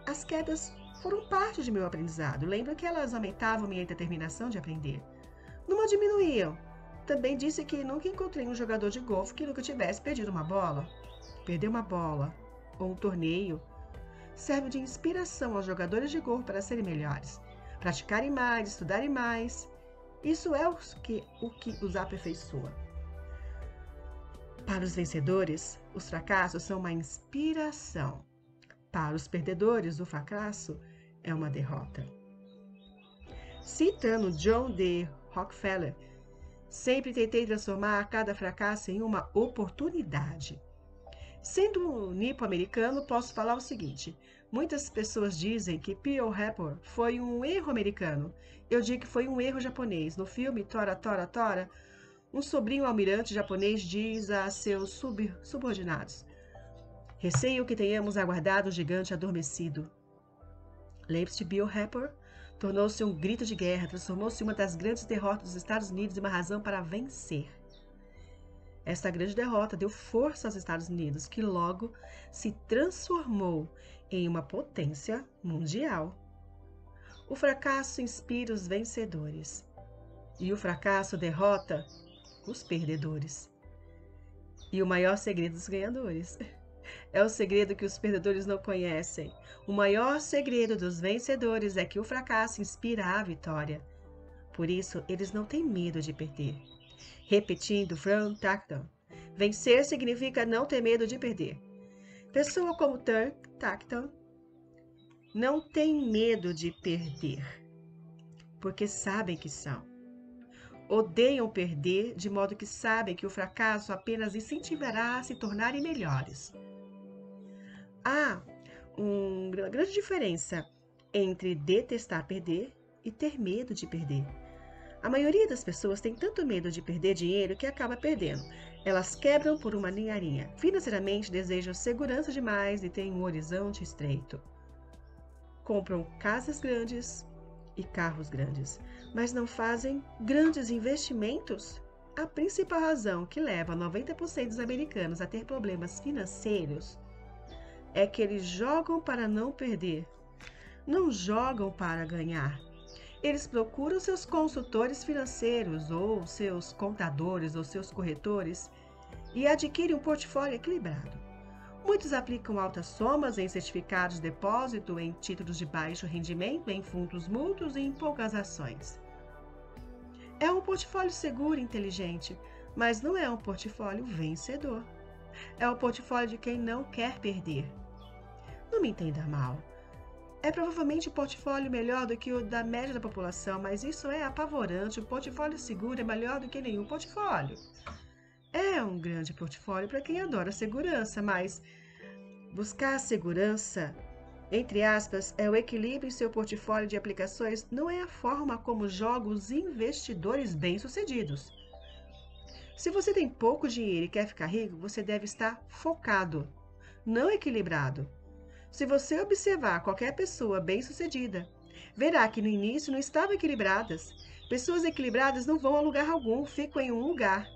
as quedas foram parte de meu aprendizado. Lembro que elas aumentavam minha determinação de aprender. Não a diminuíam. Também disse que nunca encontrei um jogador de golfe que nunca tivesse perdido uma bola. Perder uma bola ou um torneio serve de inspiração aos jogadores de golfe para serem melhores, praticarem mais, estudarem mais. Isso é o que os aperfeiçoa. Para os vencedores, os fracassos são uma inspiração. Para os perdedores, o fracasso é uma derrota. Citando John D. Rockefeller, sempre tentei transformar cada fracasso em uma oportunidade. Sendo um nipo-americano, posso falar o seguinte. Muitas pessoas dizem que Pearl Harbor foi um erro americano. Eu digo que foi um erro japonês. No filme Tora, Tora, Tora, um sobrinho almirante japonês diz a seus subordinados: receio que tenhamos aguardado o gigante adormecido. Lembre-se de Pearl Harbor? Tornou-se um grito de guerra, transformou-se em uma das grandes derrotas dos Estados Unidos e uma razão para vencer. Esta grande derrota deu força aos Estados Unidos, que logo se transformou em uma potência mundial. O fracasso inspira os vencedores e o fracasso derrota os perdedores. E o maior segredo dos ganhadores é o segredo que os perdedores não conhecem. O maior segredo dos vencedores é que o fracasso inspira a vitória. Por isso, eles não têm medo de perder. Repetindo Frank Tacton, vencer significa não ter medo de perder. Pessoa como Tacton não tem medo de perder, porque sabem que são. Odeiam perder, de modo que sabem que o fracasso apenas incentivará a se tornarem melhores. Há uma grande diferença entre detestar perder e ter medo de perder. A maioria das pessoas tem tanto medo de perder dinheiro que acaba perdendo. Elas quebram por uma ninharinha. Financeiramente, desejam segurança demais e têm um horizonte estreito. Compram casas grandes e carros grandes, mas não fazem grandes investimentos. A principal razão que leva 90% dos americanos a ter problemas financeiros é que eles jogam para não perder, não jogam para ganhar. Eles procuram seus consultores financeiros, ou seus contadores, ou seus corretores, e adquirem um portfólio equilibrado. Muitos aplicam altas somas em certificados de depósito, em títulos de baixo rendimento, em fundos mútuos e em poucas ações. É um portfólio seguro e inteligente, mas não é um portfólio vencedor. É o portfólio de quem não quer perder. Não me entenda mal. É provavelmente um portfólio melhor do que o da média da população, mas isso é apavorante. O portfólio seguro é melhor do que nenhum portfólio. É um grande portfólio para quem adora segurança, mas buscar a segurança, entre aspas, é o equilíbrio em seu portfólio de aplicações, não é a forma como jogam os investidores bem-sucedidos. Se você tem pouco dinheiro e quer ficar rico, você deve estar focado, não equilibrado. Se você observar qualquer pessoa bem-sucedida, verá que no início não estavam equilibradas. Pessoas equilibradas não vão a lugar algum, ficam em um lugar.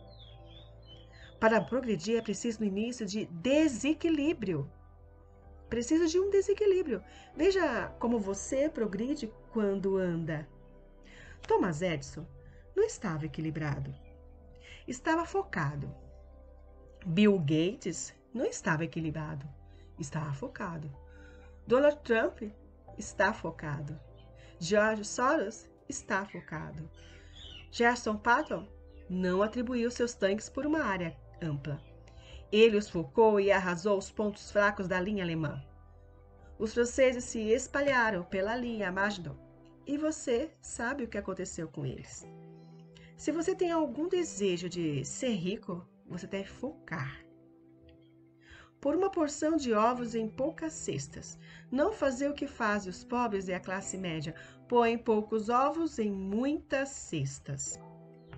Para progredir é preciso no início de desequilíbrio. Preciso de um desequilíbrio. Veja como você progride quando anda. Thomas Edison não estava equilibrado. Estava focado. Bill Gates não estava equilibrado. Estava focado. Donald Trump está focado. George Soros está focado. Gerson Patton não atribuiu seus tanques por uma área ampla. Ele os focou e arrasou os pontos fracos da linha alemã. Os franceses se espalharam pela linha Maginot. E você sabe o que aconteceu com eles. Se você tem algum desejo de ser rico, você deve focar. por uma porção de ovos em poucas cestas. Não fazer o que fazem os pobres e a classe média, põem poucos ovos em muitas cestas.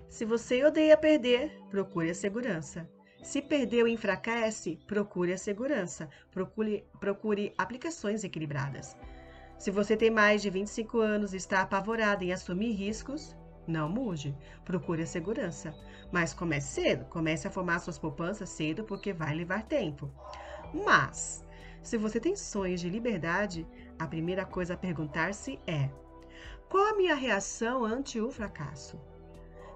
Se você odeia perder, procure a segurança. Se perdeu e enfraquece, procure a segurança. Procure aplicações equilibradas. Se você tem mais de 25 anos e está apavorado em assumir riscos, não mude, procure a segurança. Mas comece cedo, comece a formar suas poupanças cedo porque vai levar tempo. Mas, se você tem sonhos de liberdade, a primeira coisa a perguntar-se é: qual a minha reação ante o fracasso?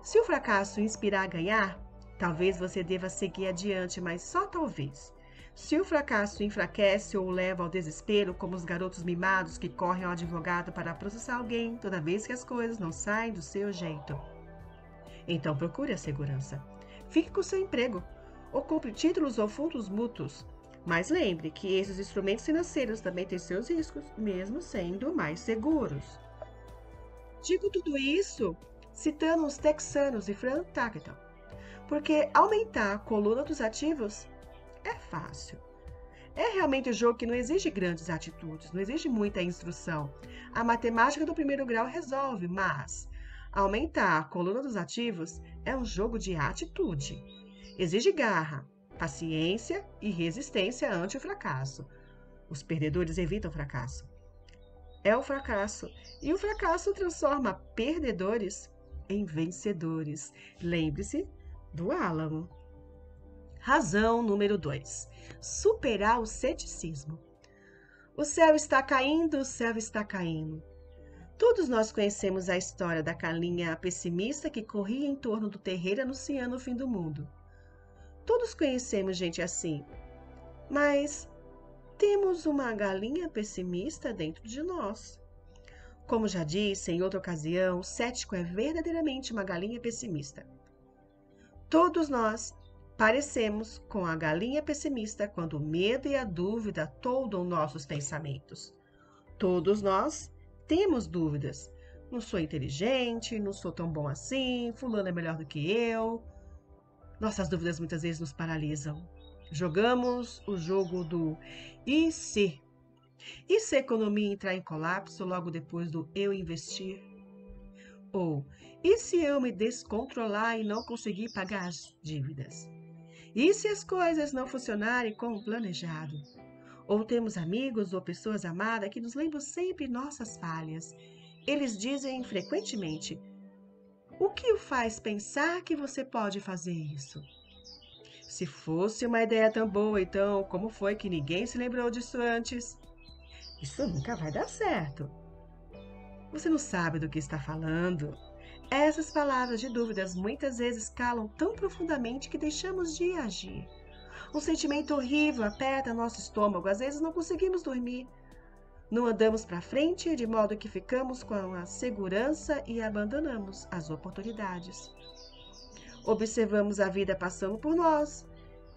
Se o fracasso inspirar a ganhar, talvez você deva seguir adiante, mas só talvez. Se o fracasso enfraquece ou o leva ao desespero, como os garotos mimados que correm ao advogado para processar alguém toda vez que as coisas não saem do seu jeito, então procure a segurança. Fique com seu emprego, ou compre títulos ou fundos mútuos. Mas lembre que esses instrumentos financeiros também têm seus riscos, mesmo sendo mais seguros. Digo tudo isso citando os texanos e Frank Tarkenton, porque aumentar a coluna dos ativos é fácil. É realmente um jogo que não exige grandes atitudes, não exige muita instrução. A matemática do primeiro grau resolve, mas aumentar a coluna dos ativos é um jogo de atitude. Exige garra, paciência e resistência ante o fracasso. Os perdedores evitam o fracasso. É o fracasso, e o fracasso transforma perdedores em vencedores. Lembre-se do Álamo. Razão número 2. Superar o ceticismo. O céu está caindo, o céu está caindo. Todos nós conhecemos a história da galinha pessimista que corria em torno do terreiro anunciando o fim do mundo. Todos conhecemos gente assim, mas temos uma galinha pessimista dentro de nós. Como já disse em outra ocasião, o cético é verdadeiramente uma galinha pessimista. Todos nós parecemos com a galinha pessimista quando o medo e a dúvida toldam nossos pensamentos. Todos nós temos dúvidas. Não sou inteligente, não sou tão bom assim, fulano é melhor do que eu. Nossas dúvidas muitas vezes nos paralisam. Jogamos o jogo do e se? E se a economia entrar em colapso logo depois do eu investir? Ou, e se eu me descontrolar e não conseguir pagar as dívidas? E se as coisas não funcionarem como planejado? Ou temos amigos ou pessoas amadas que nos lembram sempre nossas falhas. Eles dizem frequentemente: o que o faz pensar que você pode fazer isso? Se fosse uma ideia tão boa, então como foi que ninguém se lembrou disso antes? Isso nunca vai dar certo. Você não sabe do que está falando. Essas palavras de dúvidas muitas vezes calam tão profundamente que deixamos de agir. Um sentimento horrível aperta nosso estômago, às vezes não conseguimos dormir. Não andamos para frente, de modo que ficamos com a segurança e abandonamos as oportunidades. Observamos a vida passando por nós,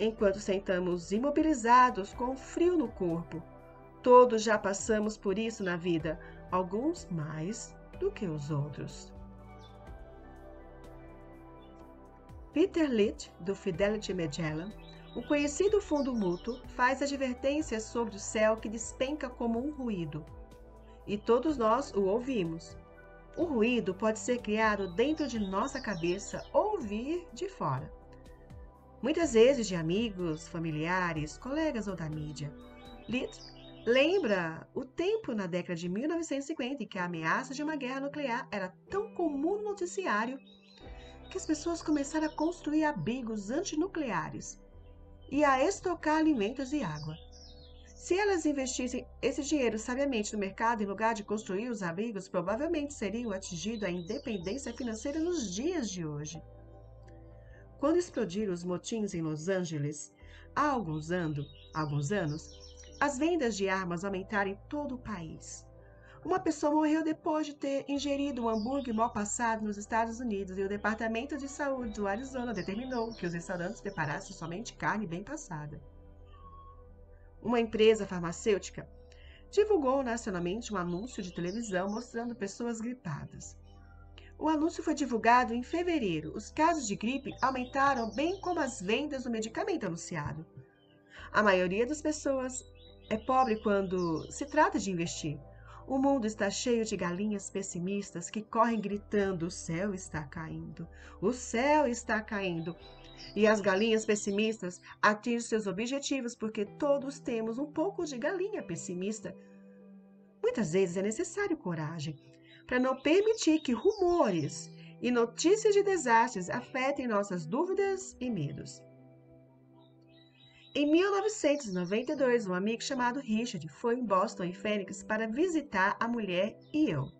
enquanto sentamos imobilizados com frio no corpo. Todos já passamos por isso na vida, alguns mais do que os outros. Peter Litt, do Fidelity Magellan, o conhecido fundo mútuo, faz advertências sobre o céu que despenca como um ruído. E todos nós o ouvimos. O ruído pode ser criado dentro de nossa cabeça ou vir de fora. Muitas vezes de amigos, familiares, colegas ou da mídia. Litt lembra o tempo na década de 1950 em que a ameaça de uma guerra nuclear era tão comum no noticiário que as pessoas começaram a construir abrigos antinucleares e a estocar alimentos e água. Se elas investissem esse dinheiro sabiamente no mercado em lugar de construir os abrigos, provavelmente seriam atingido a independência financeira nos dias de hoje. Quando explodiram os motins em Los Angeles, há alguns anos, as vendas de armas aumentaram em todo o país. Uma pessoa morreu depois de ter ingerido um hambúrguer mal passado nos Estados Unidos e o Departamento de Saúde do Arizona determinou que os restaurantes preparassem somente carne bem passada. Uma empresa farmacêutica divulgou nacionalmente um anúncio de televisão mostrando pessoas gripadas. O anúncio foi divulgado em fevereiro. Os casos de gripe aumentaram bem como as vendas do medicamento anunciado. A maioria das pessoas é pobre quando se trata de investir. O mundo está cheio de galinhas pessimistas que correm gritando: o céu está caindo, o céu está caindo. E as galinhas pessimistas atingem seus objetivos porque todos temos um pouco de galinha pessimista. Muitas vezes é necessário coragem para não permitir que rumores e notícias de desastres afetem nossas dúvidas e medos. Em 1992, um amigo chamado Richard foi em Boston e Phoenix para visitar a mulher e eu.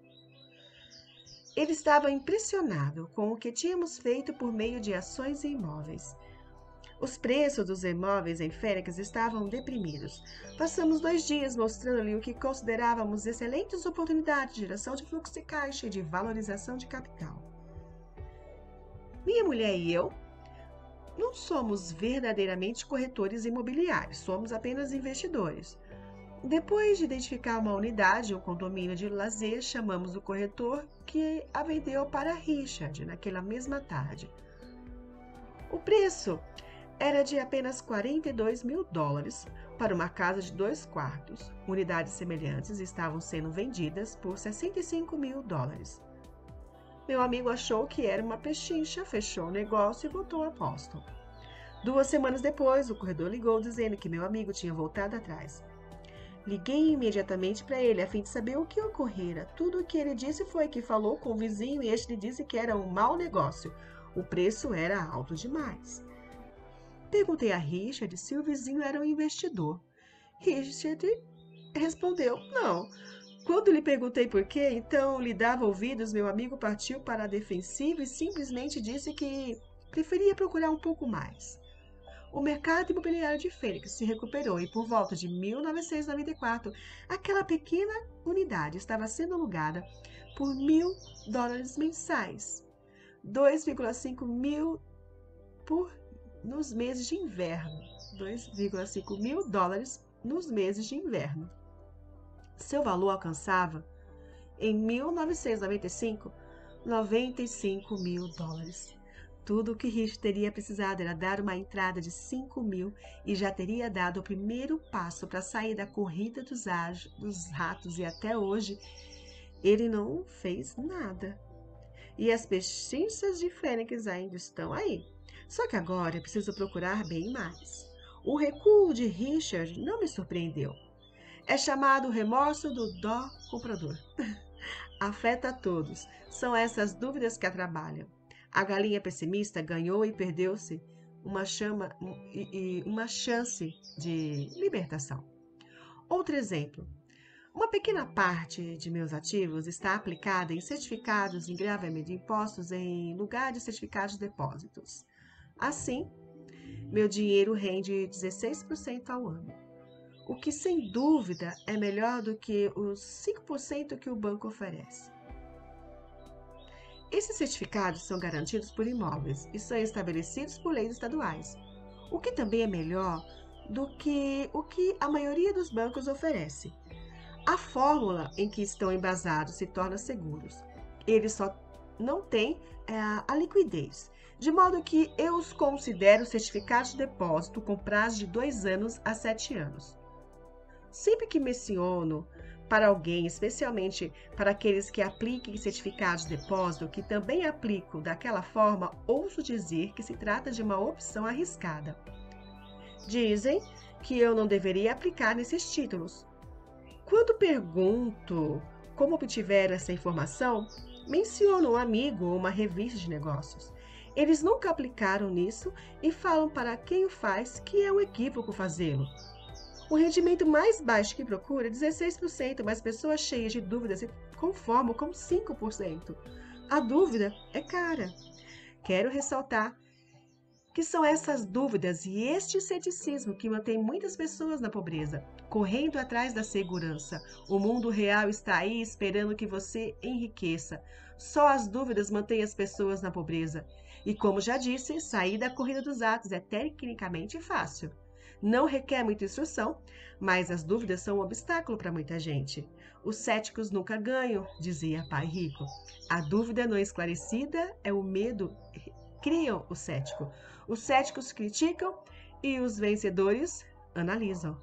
Ele estava impressionado com o que tínhamos feito por meio de ações e imóveis. Os preços dos imóveis em Phoenix estavam deprimidos. Passamos 2 dias mostrando-lhe o que considerávamos excelentes oportunidades de geração de fluxo de caixa e de valorização de capital. Minha mulher e eu não somos verdadeiramente corretores imobiliários, somos apenas investidores. Depois de identificar uma unidade, um condomínio de lazer, chamamos o corretor que a vendeu para Richard naquela mesma tarde. O preço era de apenas $42 mil para uma casa de 2 quartos. Unidades semelhantes estavam sendo vendidas por $65 mil. Meu amigo achou que era uma pechincha, fechou o negócio e voltou a Boston. 2 semanas depois, o corretor ligou dizendo que meu amigo tinha voltado atrás. Liguei imediatamente para ele a fim de saber o que ocorrera. Tudo o que ele disse foi que falou com o vizinho e este lhe disse que era um mau negócio. O preço era alto demais. Perguntei a Richard se o vizinho era um investidor. Richard respondeu: não. Quando lhe perguntei por quê, então lhe dava ouvidos, meu amigo partiu para a defensiva e simplesmente disse que preferia procurar um pouco mais. O mercado imobiliário de Phoenix se recuperou e por volta de 1994, aquela pequena unidade estava sendo alugada por $1.000 mensais, 2,5 mil nos meses de inverno, $2,5 mil nos meses de inverno. Seu valor alcançava, em 1995, $95 mil. Tudo o que Rich teria precisado era dar uma entrada de 5 mil e já teria dado o primeiro passo para sair da corrida dos ratos e até hoje ele não fez nada. E as pechinchas de Fênix ainda estão aí. Só que agora eu preciso procurar bem mais. O recuo de Richard não me surpreendeu. É chamado remorso do dó comprador. Afeta a todos. São essas dúvidas que atrapalham. A galinha pessimista ganhou e perdeu-se uma chance de libertação. Outro exemplo. Uma pequena parte de meus ativos está aplicada em certificados de engravamento de impostos em lugar de certificados de depósitos. Assim, meu dinheiro rende 16% ao ano, o que sem dúvida é melhor do que os 5% que o banco oferece. Esses certificados são garantidos por imóveis e são estabelecidos por leis estaduais, o que também é melhor do que o que a maioria dos bancos oferece. A fórmula em que estão embasados se torna seguros. Eles só não têm a liquidez, de modo que eu os considero certificados de depósito com prazo de 2 anos a 7 anos. Sempre que menciono para alguém, especialmente para aqueles que apliquem certificados de depósito, que também aplico daquela forma, ouço dizer que se trata de uma opção arriscada. Dizem que eu não deveria aplicar nesses títulos. Quando pergunto como obtiveram essa informação, menciono um amigo ou uma revista de negócios. Eles nunca aplicaram nisso e falam para quem o faz que é um equívoco fazê-lo. O rendimento mais baixo que procura é 16%, mas pessoas cheias de dúvidas se conformam com 5%. A dúvida é cara. Quero ressaltar que são essas dúvidas e este ceticismo que mantém muitas pessoas na pobreza, correndo atrás da segurança. O mundo real está aí esperando que você enriqueça. Só as dúvidas mantêm as pessoas na pobreza. E como já disse, sair da corrida dos ratos é tecnicamente fácil. Não requer muita instrução, mas as dúvidas são um obstáculo para muita gente. Os céticos nunca ganham, dizia Pai Rico. A dúvida não esclarecida é o medo. Criam o cético. Os céticos criticam e os vencedores analisam.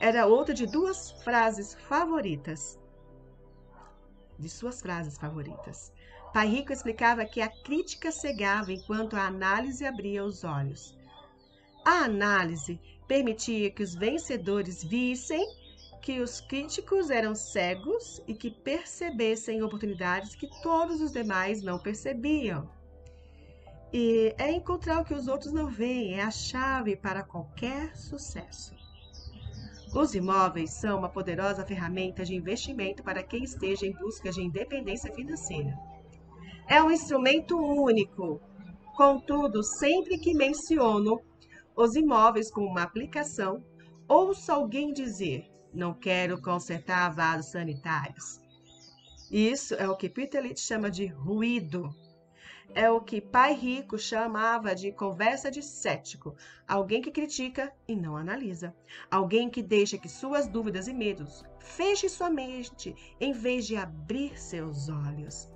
Era outra de suas frases favoritas. Pai Rico explicava que a crítica cegava enquanto a análise abria os olhos. A análise permitia que os vencedores vissem que os críticos eram cegos e que percebessem oportunidades que todos os demais não percebiam. E é encontrar o que os outros não veem, é a chave para qualquer sucesso. Os imóveis são uma poderosa ferramenta de investimento para quem esteja em busca de independência financeira. É um instrumento único. Contudo, sempre que menciono os imóveis como uma aplicação, ouço alguém dizer: não quero consertar vasos sanitários. Isso é o que Peter Lynch chama de ruído. É o que Pai Rico chamava de conversa de cético. Alguém que critica e não analisa. Alguém que deixa que suas dúvidas e medos fechem sua mente em vez de abrir seus olhos.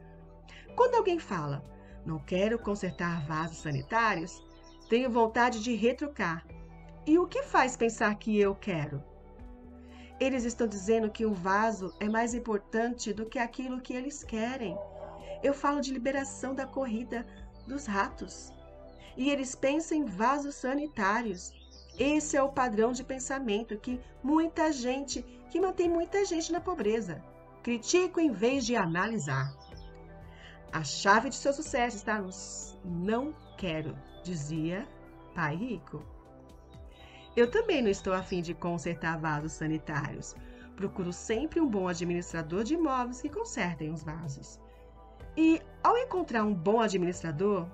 Quando alguém fala, não quero consertar vasos sanitários, tenho vontade de retrucar. E o que faz pensar que eu quero? Eles estão dizendo que o vaso é mais importante do que aquilo que eles querem. Eu falo de liberação da corrida dos ratos. E eles pensam em vasos sanitários. Esse é o padrão de pensamento que mantém muita gente na pobreza. Critico em vez de analisar. A chave de seu sucesso está nos não quero, dizia Pai Rico. Eu também não estou a fim de consertar vasos sanitários. Procuro sempre um bom administrador de imóveis que consertem os vasos. E, ao encontrar um bom administrador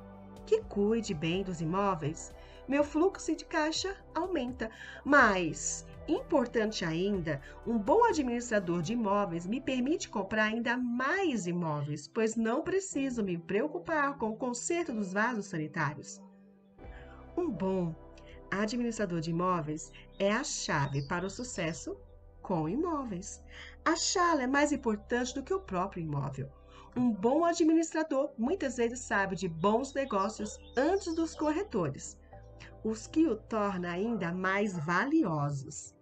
que cuide bem dos imóveis, meu fluxo de caixa aumenta. Mas, importante ainda, um bom administrador de imóveis me permite comprar ainda mais imóveis, pois não preciso me preocupar com o conserto dos vasos sanitários. Um bom administrador de imóveis é a chave para o sucesso com imóveis. Achá-lo é mais importante do que o próprio imóvel. Um bom administrador muitas vezes sabe de bons negócios antes dos corretores, os que o torna ainda mais valiosos.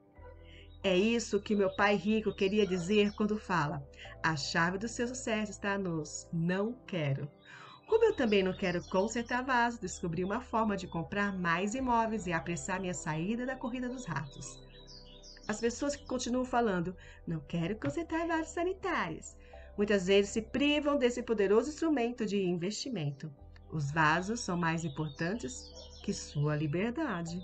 É isso que meu pai rico queria dizer quando fala: a chave do seu sucesso está nos não quero. Como eu também não quero consertar vasos, descobri uma forma de comprar mais imóveis e apressar minha saída da corrida dos ratos. As pessoas que continuam falando, não quero consertar vasos sanitários, muitas vezes se privam desse poderoso instrumento de investimento. Os vasos são mais importantes que sua liberdade.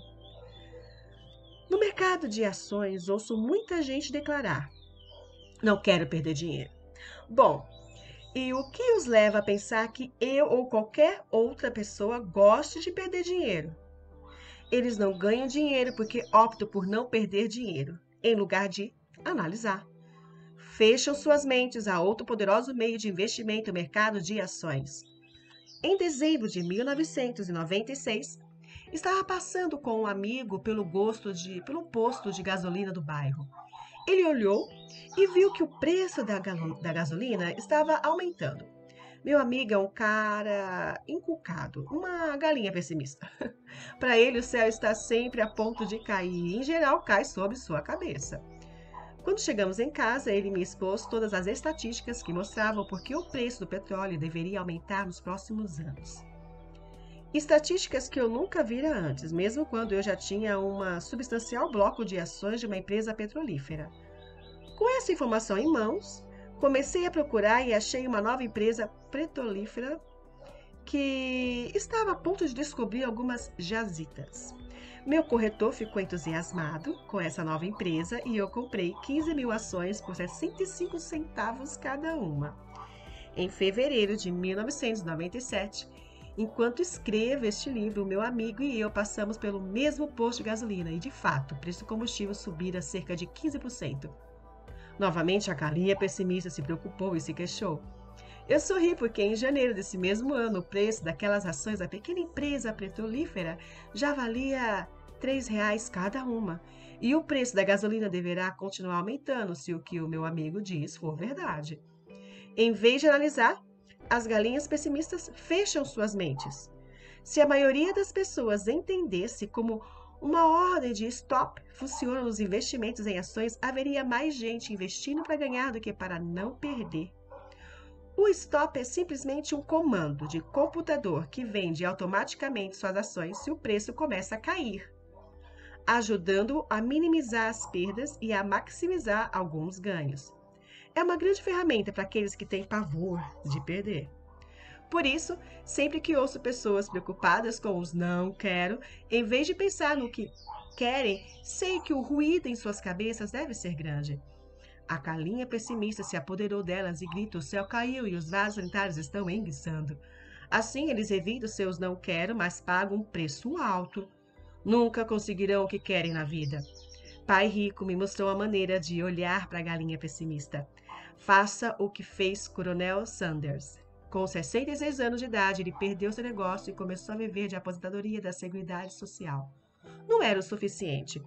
No mercado de ações, ouço muita gente declarar: não quero perder dinheiro. Bom, e o que os leva a pensar que eu ou qualquer outra pessoa goste de perder dinheiro? Eles não ganham dinheiro porque optam por não perder dinheiro, em lugar de analisar. Fecham suas mentes a outro poderoso meio de investimento, o mercado de ações. Em dezembro de 1996, estava passando com um amigo pelo posto de gasolina do bairro. Ele olhou e viu que o preço da gasolina estava aumentando. Meu amigo é um cara inculcado, uma galinha pessimista. Para ele, o céu está sempre a ponto de cair e, em geral, cai sobre sua cabeça. Quando chegamos em casa, ele me expôs todas as estatísticas que mostravam por que o preço do petróleo deveria aumentar nos próximos anos. Estatísticas que eu nunca vira antes, mesmo quando eu já tinha um substancial bloco de ações de uma empresa petrolífera. Com essa informação em mãos, comecei a procurar e achei uma nova empresa petrolífera que estava a ponto de descobrir algumas jazidas. Meu corretor ficou entusiasmado com essa nova empresa e eu comprei 15 mil ações por 65 centavos cada uma. Em fevereiro de 1997, enquanto escrevo este livro, meu amigo e eu passamos pelo mesmo posto de gasolina e, de fato, o preço do combustível subira cerca de 15%. Novamente, a galinha pessimista se preocupou e se queixou. Eu sorri porque em janeiro desse mesmo ano, o preço daquelas ações da pequena empresa petrolífera já valia R$3 cada uma. E o preço da gasolina deverá continuar aumentando se o que o meu amigo diz for verdade. Em vez de analisar, as galinhas pessimistas fecham suas mentes. Se a maioria das pessoas entendesse como Uma ordem de stop funciona nos investimentos em ações, haveria mais gente investindo para ganhar do que para não perder. O stop é simplesmente um comando de computador que vende automaticamente suas ações se o preço começa a cair, ajudando a minimizar as perdas e a maximizar alguns ganhos. É uma grande ferramenta para aqueles que têm pavor de perder. Por isso, sempre que ouço pessoas preocupadas com os não quero, em vez de pensar no que querem, sei que o ruído em suas cabeças deve ser grande. A galinha pessimista se apoderou delas e grita: o céu caiu e os vasos sanitários estão enguiçando. Assim, eles evitam seus não quero, mas pagam um preço alto. Nunca conseguirão o que querem na vida. Pai Rico me mostrou a maneira de olhar para a galinha pessimista. Faça o que fez Coronel Sanders. Com 66 anos de idade, ele perdeu seu negócio e começou a viver de aposentadoria da Seguridade Social. Não era o suficiente.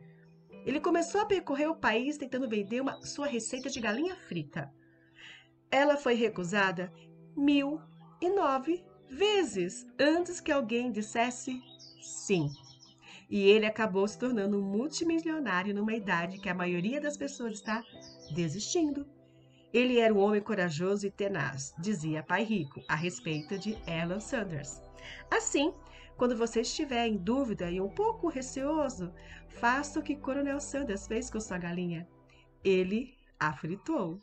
Ele começou a percorrer o país tentando vender sua receita de galinha frita. Ela foi recusada 1009 vezes antes que alguém dissesse sim. E ele acabou se tornando um multimilionário numa idade que a maioria das pessoas está desistindo. Ele era um homem corajoso e tenaz, dizia Pai Rico, a respeito de Alan Sanders. Assim, quando você estiver em dúvida e um pouco receoso, faça o que Coronel Sanders fez com sua galinha. Ele a fritou.